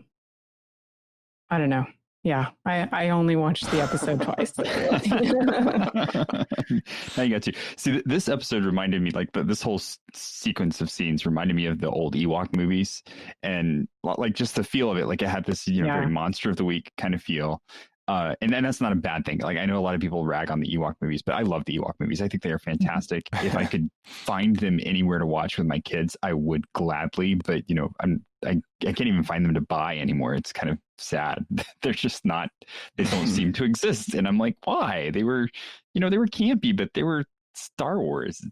don't know. Yeah, I only watched the episode twice. I got you. See, this episode reminded me, like this whole sequence of scenes reminded me of the old Ewok movies, and like just the feel of it. Like it had this, very Monster of the Week kind of feel. And that's not a bad thing. Like I know a lot of people rag on the Ewok movies, but I love the Ewok movies. I think they are fantastic. If I could find them anywhere to watch with my kids, I would gladly. But I can't even find them to buy anymore. It's kind of sad. They're just not. They don't seem to exist. And I'm like, why? They were, they were campy, but they were Star Wars.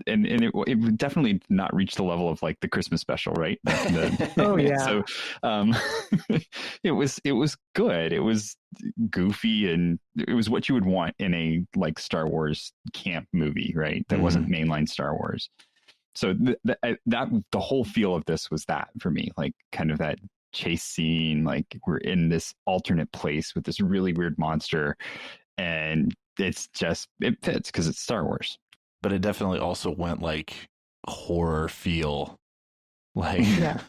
And it would definitely not reach the level of like the Christmas special, right? Oh yeah. So it was good. It was goofy, and it was what you would want in a like Star Wars camp movie, right? That wasn't mainline Star Wars. So that the whole feel of this was that for me, like kind of that chase scene, like we're in this alternate place with this really weird monster, and it fits because it's Star Wars. But it definitely also went like horror feel. Like yeah.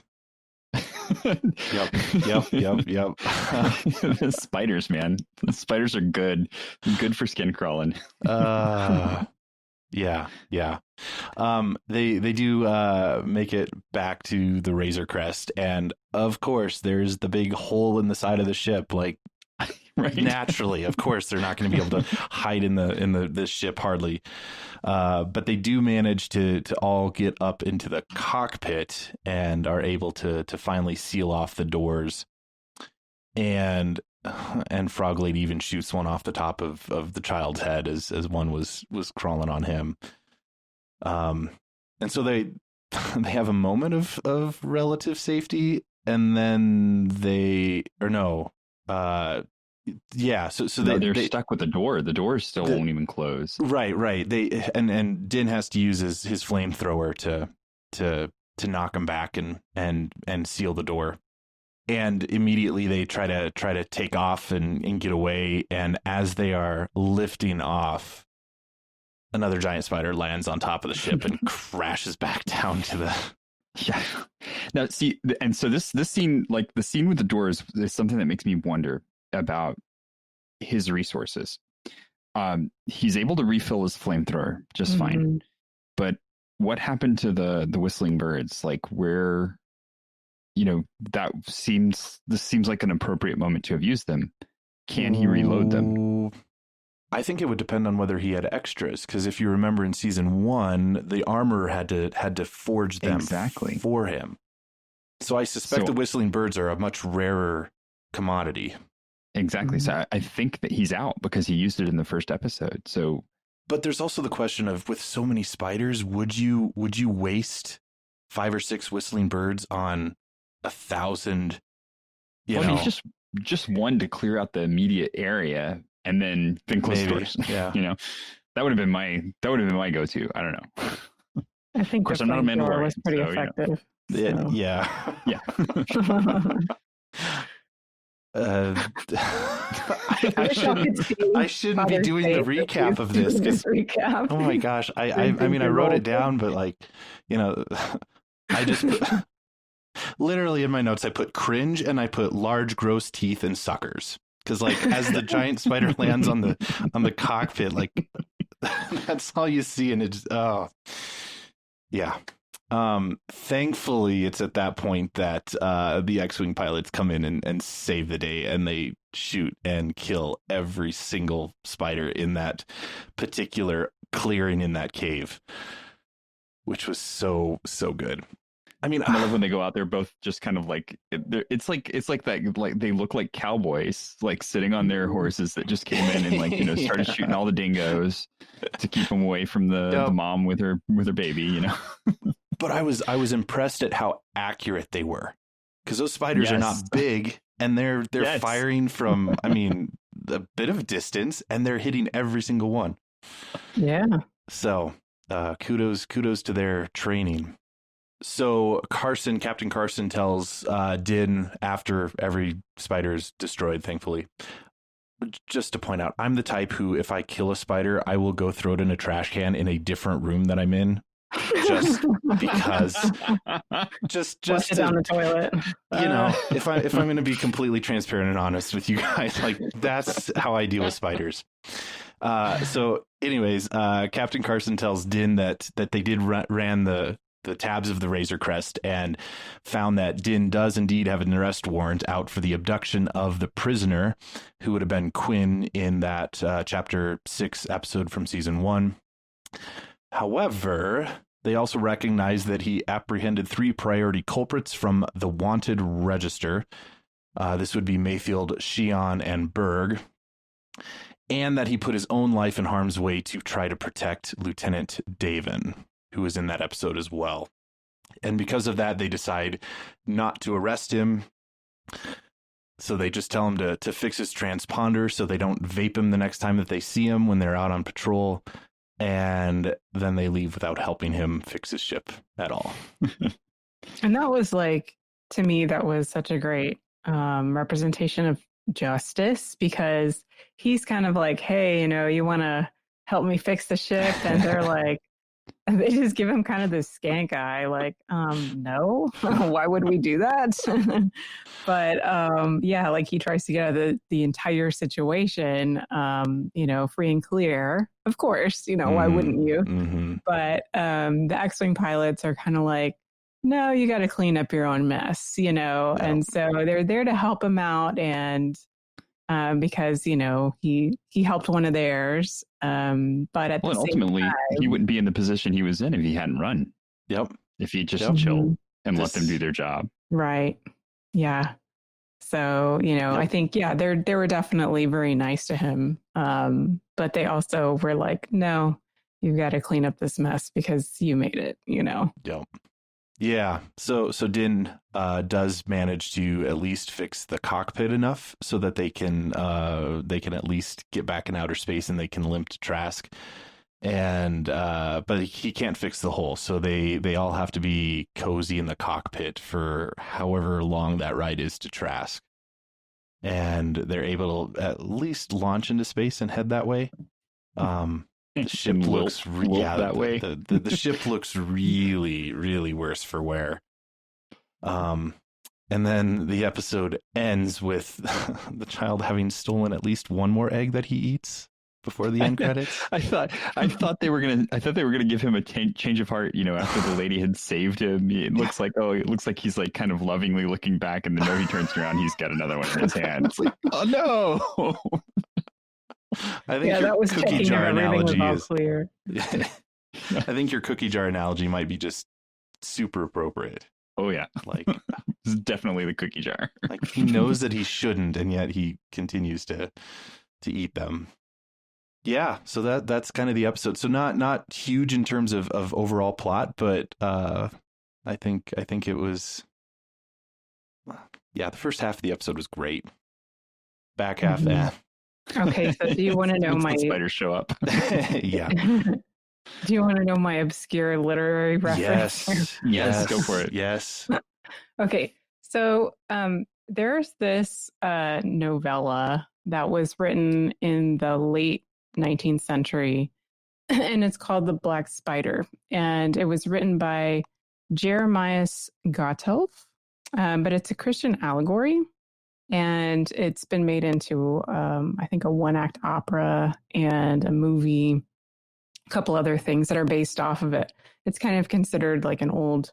Yep. The spiders, man. The spiders are good for skin crawling. Yeah. They do make it back to the Razor Crest, and of course there's the big hole in the side of the ship. Like right. Naturally, of course, they're not going to be able to hide in the ship hardly. But they do manage to all get up into the cockpit and are able to finally seal off the doors. And Frog Lady even shoots one off the top of the child's head as one was crawling on him. And so they have a moment of relative safety, and then Yeah, so they're stuck with the door. The door still won't even close. Right. They and Din has to use his flamethrower to knock him back and seal the door. And immediately they try to take off and get away. And as they are lifting off, another giant spider lands on top of the ship and crashes back down to the. Yeah. Now, see, and so this scene, like the scene with the doors, is something that makes me wonder about his resources. He's able to refill his flamethrower just fine, but what happened to the whistling birds? Like, where, this seems like an appropriate moment to have used them. Can he reload them? I think it would depend on whether he had extras, because if you remember in season 1, the armorer had to forge them for him. So I suspect the whistling birds are a much rarer commodity. Exactly. So I think that he's out because he used it in the first episode. So, but there's also the question of, with so many spiders, would you waste 5 or 6 whistling birds on 1,000? I mean, just one to clear out the immediate area. And then close the doors. Yeah. That would have been my go-to. I don't know. I think, of course, I'm not a Mandalorian. Was pretty effective. Yeah. I shouldn't be doing the recap of this. Oh my gosh. I mean, I wrote it down, but I just literally in my notes, I put cringe and I put large, gross teeth and suckers. Because as the giant spider lands on the cockpit, that's all you see, and it's yeah. Thankfully, it's at that point that the X-wing pilots come in and save the day, and they shoot and kill every single spider in that particular clearing in that cave, which was so good. I mean, I love when they go out there, both just kind of it's like that, like they look like cowboys, like sitting on their horses that just came in and started shooting all the dingoes to keep them away from the mom with her baby, But I was impressed at how accurate they were, because those spiders are not big, and they're firing from, I mean, a bit of a distance, and they're hitting every single one. Yeah. So kudos to their training. So Captain Carson tells Din, after every spider is destroyed, thankfully, just to point out, I'm the type who, if I kill a spider, I will go throw it in a trash can in a different room that I'm in, just because. Just it down the toilet. If I'm going to be completely transparent and honest with you guys, that's how I deal with spiders. So, anyways, Captain Carson tells Din that they did ran the tabs of the Razor Crest and found that Din does indeed have an arrest warrant out for the abduction of the prisoner, who would have been Quinn in that chapter 6 episode from season 1. However, they also recognize that he apprehended 3 priority culprits from the wanted register. This would be Mayfield, Shion, and Berg. And that he put his own life in harm's way to try to protect Lieutenant Davin, who was in that episode as well. And because of that, they decide not to arrest him. So they just tell him to fix his transponder so they don't vape him the next time that they see him when they're out on patrol. And then they leave without helping him fix his ship at all. And that was to me, that was such a great representation of justice, because he's kind of like, hey, you want to help me fix the ship? And they're like, they just give him kind of this skank eye, no, why would we do that? But he tries to get out of the entire situation, free and clear. Of course, why wouldn't you? Mm-hmm. But the X-wing pilots are kind of like, no, you got to clean up your own mess, Yeah. And so they're there to help him out, and because he helped one of theirs, but at the same ultimately time, he wouldn't be in the position he was in if he hadn't run. Yep. If he just chilled and let them do their job. Right. Yeah. So I think they were definitely very nice to him, but they also were like, no, you've got to clean up this mess because you made it. Yep. Yeah. So Din does manage to at least fix the cockpit enough so that they can at least get back in outer space and they can limp to Trask. And but he can't fix the hull, so they all have to be cozy in the cockpit for however long that ride is to Trask. And they're able to at least launch into space and head that way. The ship looks that way. The ship looks really, really worse for wear. And then the episode ends with the child having stolen at least one more egg that he eats before the end credits. I thought they were gonna give him a change of heart. After the lady had saved him, it looks like he's like kind of lovingly looking back, and then he turns around, he's got another one in his hand. It's like, oh no. I think that was cookie jar analogy is clear. I think your cookie jar analogy might be just super appropriate. Oh yeah, like this is definitely the cookie jar. Like he knows that he shouldn't, and yet he continues to eat them. Yeah, so that's kind of the episode. So not huge in terms of overall plot, but I think it was. Yeah, the first half of the episode was great. Back half, Okay, so do you want to know my spiders show up? Yeah. Do you want to know my obscure literary reference? Yes, go for it. Yes. Okay, so there's this novella that was written in the late 19th century, and it's called The Black Spider, and it was written by Jeremias Gotthelf, but it's a Christian allegory. And it's been made into, I think, a one-act opera and a movie, a couple other things that are based off of it. It's kind of considered like an old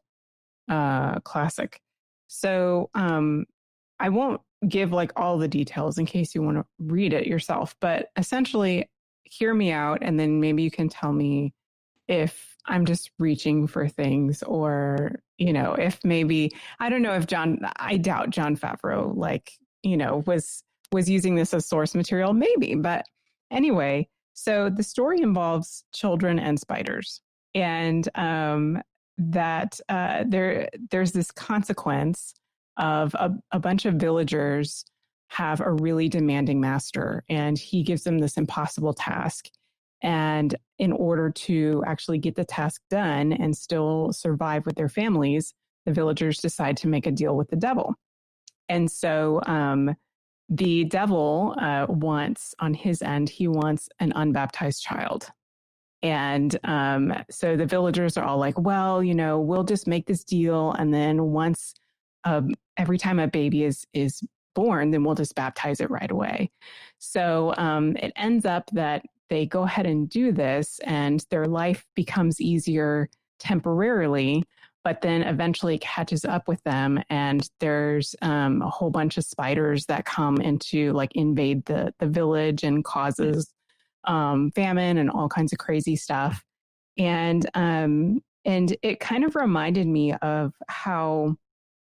classic. So I won't give like all the details in case you want to read it yourself. But essentially, hear me out, and then maybe you can tell me if I'm just reaching for things, or, if maybe, I don't know if I doubt Jon Favreau, was using this as source material, maybe. But anyway, so the story involves children and spiders, and there's this consequence of a bunch of villagers have a really demanding master, and he gives them this impossible task. And in order to actually get the task done and still survive with their families, the villagers decide to make a deal with the devil. And so the devil wants, on his end, he wants an unbaptized child. And so the villagers are all like, well, we'll just make this deal. And then once, every time a baby is born, then we'll just baptize it right away. So it ends up that they go ahead and do this, and their life becomes easier temporarily, but then eventually catches up with them. And there's a whole bunch of spiders that come into invade the village and causes famine and all kinds of crazy stuff. And it kind of reminded me of how,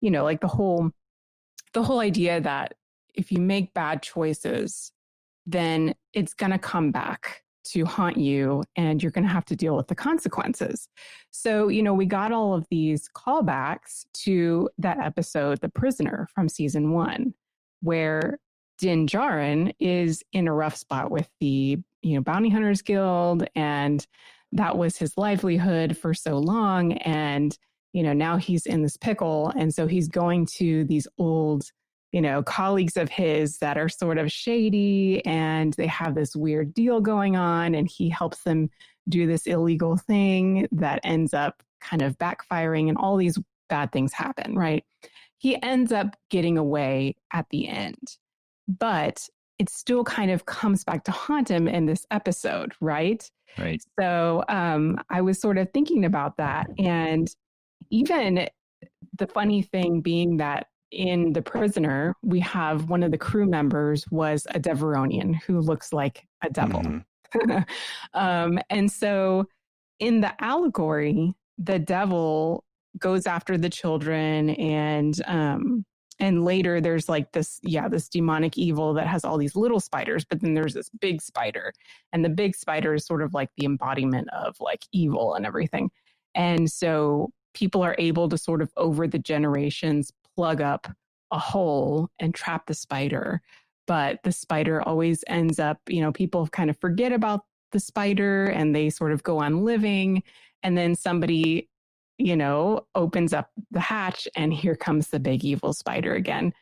the whole idea that if you make bad choices, then it's going to come back to haunt you, and you're going to have to deal with the consequences. So, we got all of these callbacks to that episode, The Prisoner, from season 1, where Din Djarin is in a rough spot with the, Bounty Hunters Guild, and that was his livelihood for so long. And, now he's in this pickle. And so he's going to these old, colleagues of his that are sort of shady, and they have this weird deal going on, and he helps them do this illegal thing that ends up kind of backfiring, and all these bad things happen, right? He ends up getting away at the end, but it still kind of comes back to haunt him in this episode, right? Right. So I was sort of thinking about that, and even the funny thing being that in The Prisoner, we have one of the crew members was a Deveronian who looks like a devil. Mm-hmm. And so in the allegory, the devil goes after the children, and later there's this demonic evil that has all these little spiders, but then there's this big spider, and the big spider is sort of like the embodiment of evil and everything. And so people are able to sort of over the generations plug up a hole and trap the spider. But the spider always ends up, people kind of forget about the spider and they sort of go on living. And then somebody, opens up the hatch and here comes the big evil spider again.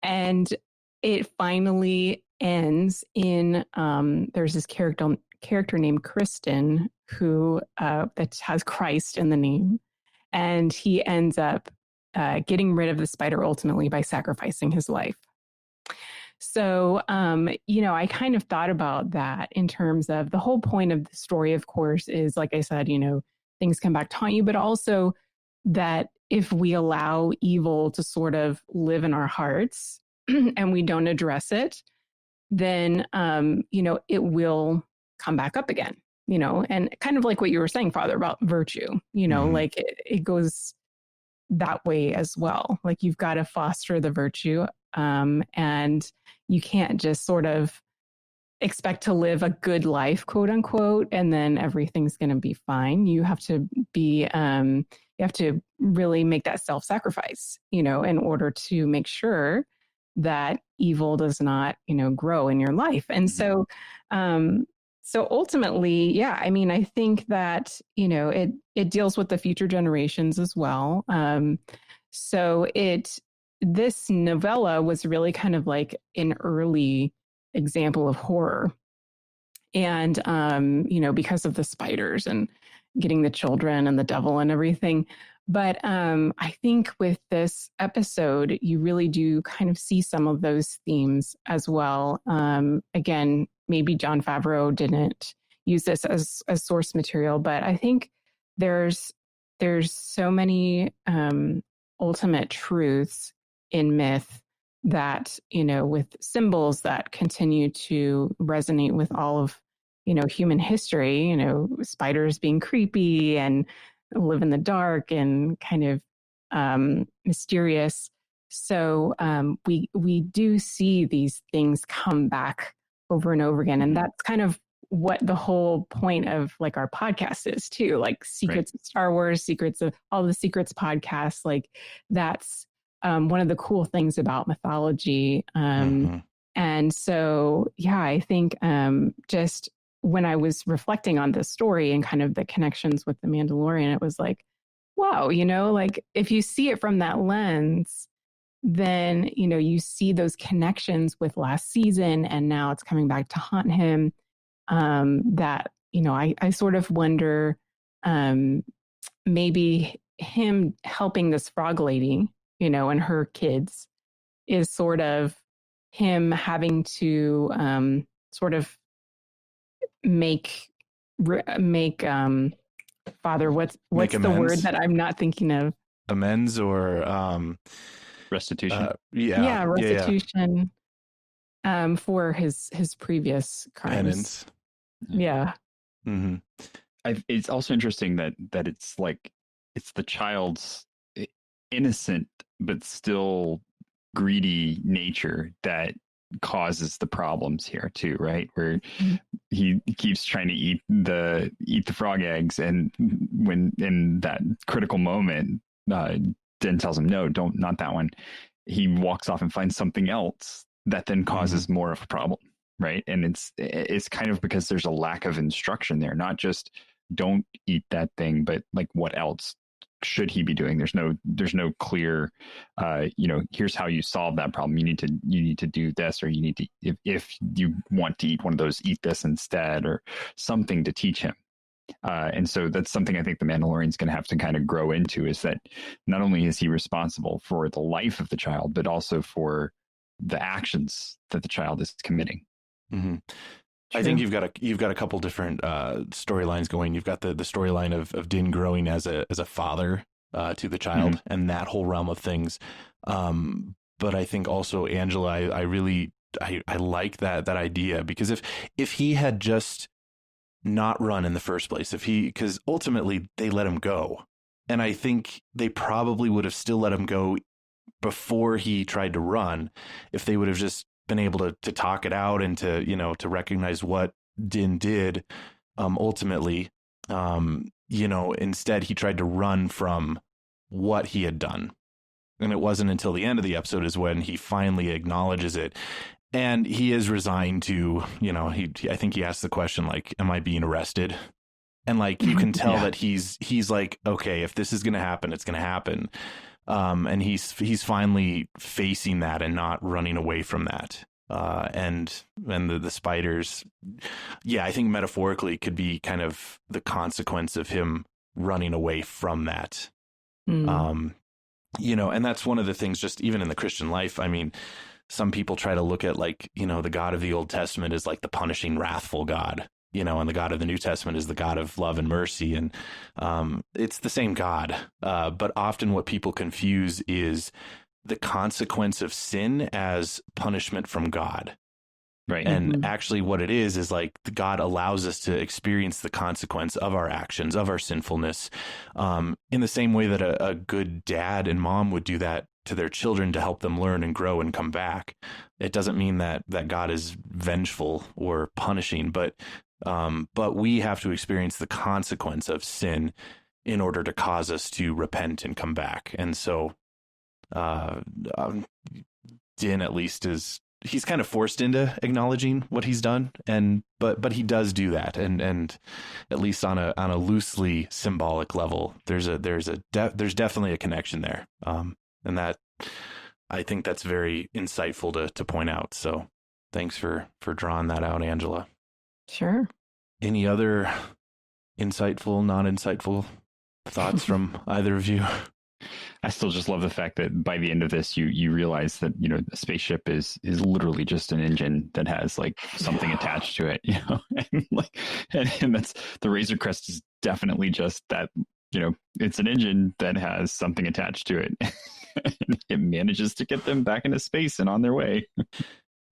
And it finally ends in, there's this character named Kristen who that has Christ in the name. And he ends up getting rid of the spider ultimately by sacrificing his life. So, I kind of thought about that in terms of the whole point of the story, of course, is, like I said, things come back to haunt you, but also that if we allow evil to sort of live in our hearts and we don't address it, then, it will come back up again, and kind of like what you were saying, Father, about virtue, like it goes that way as well. Like you've got to foster the virtue. And you can't just sort of expect to live a good life, quote unquote, and then everything's going to be fine. You have to be, you have to really make that self-sacrifice, in order to make sure that evil does not, grow in your life. And so ultimately, I think that, it deals with the future generations as well. This novella was really kind of like an early example of horror. And, because of the spiders and getting the children and the devil and everything. But I think with this episode, you really do kind of see some of those themes as well. Again, maybe Jon Favreau didn't use this as source material, but I think there's so many ultimate truths in myth that, with symbols that continue to resonate with all of, human history, spiders being creepy and live in the dark and kind of mysterious. So we do see these things come back over and over again. And that's kind of what the whole point of like our podcast is too, like Secrets of Star Wars, Secrets of all the Secrets podcasts. Like that's one of the cool things about mythology. And so, I think just when I was reflecting on this story and kind of the connections with The Mandalorian, it was like, wow, like if you see it from that lens, then, you see those connections with last season and now it's coming back to haunt him. That, I sort of wonder maybe him helping this frog lady, and her kids is sort of him having to sort of make Father, what's the word that I'm not thinking of? Amends or restitution. Restitution. For his previous crimes. Penance. Yeah. Mm-hmm. It's also interesting that it's like it's the child's innocent but still greedy nature that causes the problems here too, right? Where he keeps trying to eat the frog eggs, and when in that critical moment, Den tells him, no, not that one. He walks off and finds something else that then causes more of a problem, right? And it's kind of because there's a lack of instruction there, not just don't eat that thing, but like what else should he be doing? There's no clear, here's how you solve that problem. You need to do this, or you need to, if you want to eat one of those, eat this instead, or something to teach him. And so that's something I think the Mandalorian's going to have to kind of grow into, is that not only is he responsible for the life of the child, but also for the actions that the child is committing. Mm-hmm. I think you've got a couple different storylines going. You've got the storyline of Din growing as a father to the child, and that whole realm of things. But I think also, Angela, I like that idea, because if he had just not run in the first place, because ultimately they let him go, and I think they probably would have still let him go before he tried to run, if they would have just been able to talk it out and to recognize what Din did. Ultimately, instead he tried to run from what he had done. And it wasn't until the end of the episode is when he finally acknowledges it. And he is resigned to, you know, I think he asked the question, like, am I being arrested? And like, you can tell that he's like, okay, if this is going to happen, it's going to happen. And he's finally facing that and not running away from that. And the spiders, I think metaphorically could be kind of the consequence of him running away from that. You know, and that's one of the things, just even in the Christian life. I mean, some people try to look at, like, you know, the God of the Old Testament is like the punishing, wrathful God, you know, and the God of the New Testament is the God of love and mercy. And it's the same God. But often what people confuse is the consequence of sin as punishment from God. Right. And actually what it is like God allows us to experience the consequence of our actions, of our sinfulness, in the same way that a good dad and mom would do that to their children to help them learn and grow and come back. It doesn't mean that God is vengeful or punishing, but we have to experience the consequence of sin in order to cause us to repent and come back. And so Din, at least, he's kind of forced into acknowledging what he's done, but he does do that, and at least on a loosely symbolic level, there's definitely a connection there, and that, I think that's very insightful to point out. So thanks for drawing that out, Angela. Sure. Any other insightful, non-insightful thoughts from either of you? I still just love the fact that by the end of this, you realize that, you know, the spaceship is literally just an engine that has like something attached to it, you know, and that's the Razor Crest is definitely just that, you know, it's an engine that has something attached to it. It manages to get them back into space and on their way.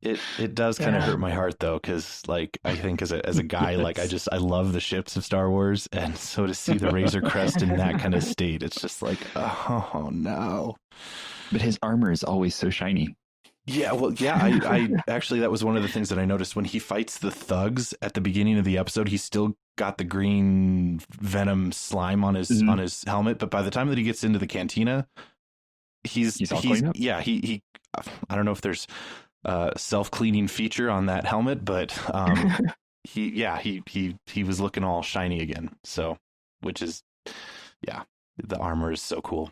It does kind of hurt my heart, though, because, like, I think as a guy, like, I love the ships of Star Wars, and so to see the Razor Crest in that kind of state, it's just like, oh no. But his armor is always so shiny. Yeah, well, yeah, I actually, that was one of the things that I noticed when he fights the thugs at the beginning of the episode. He's still got the green venom slime on his helmet, but by the time that he gets into the cantina, he's all cleaned up. Yeah, he I don't know if there's self-cleaning feature on that helmet, but he was looking all shiny again. So, which is, the armor is so cool.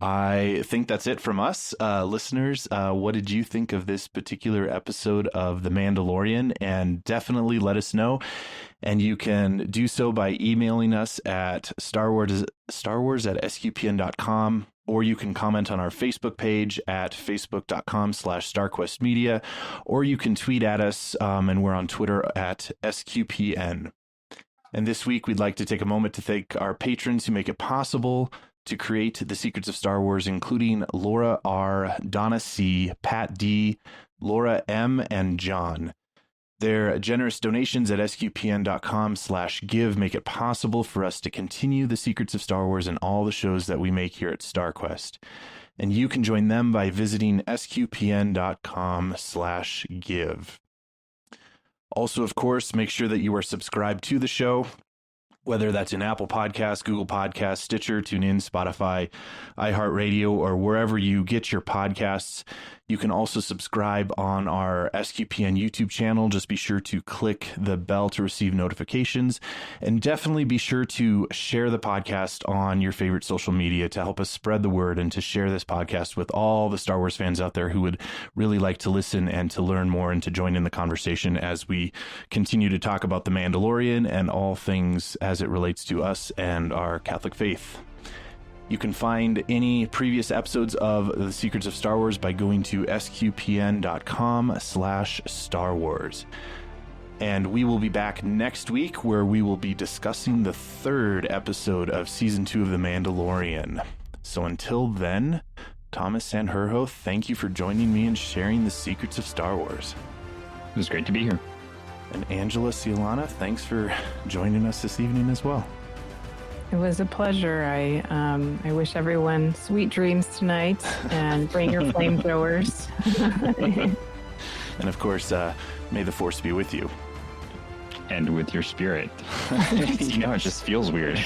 I think that's it from us, listeners. What did you think of this particular episode of The Mandalorian? And definitely let us know. And you can do so by emailing us at starwars@sqpn.com, or you can comment on our Facebook page at facebook.com/StarQuestMedia, or you can tweet at us, and we're on Twitter at SQPN. And this week, we'd like to take a moment to thank our patrons who make it possible to create The Secrets of Star Wars, including Laura R., Donna C., Pat D., Laura M., and John. Their generous donations at sqpn.com/give make it possible for us to continue The Secrets of Star Wars and all the shows that we make here at StarQuest. And you can join them by visiting sqpn.com/give. Also, of course, make sure that you are subscribed to the show, whether that's in Apple Podcasts, Google Podcasts, Stitcher, TuneIn, Spotify, iHeartRadio, or wherever you get your podcasts. You can also subscribe on our SQPN YouTube channel. Just be sure to click the bell to receive notifications, and definitely be sure to share the podcast on your favorite social media to help us spread the word and to share this podcast with all the Star Wars fans out there who would really like to listen and to learn more and to join in the conversation as we continue to talk about The Mandalorian and all things as it relates to us and our Catholic faith. You can find any previous episodes of The Secrets of Star Wars by going to sqpn.com/Star Wars. And we will be back next week, where we will be discussing the 3rd episode of Season 2 of The Mandalorian. So until then, Thomas Sanjurjo, thank you for joining me and sharing the secrets of Star Wars. It was great to be here. And Angela Ciolana, thanks for joining us this evening as well. It was a pleasure. I wish everyone sweet dreams tonight, and bring your flamethrowers. And of course, may the Force be with you. And with your spirit. You know, it just feels weird.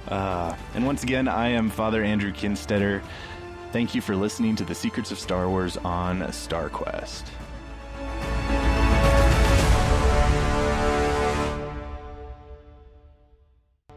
And once again, I am Father Andrew Kinstetter. Thank you for listening to The Secrets of Star Wars on StarQuest.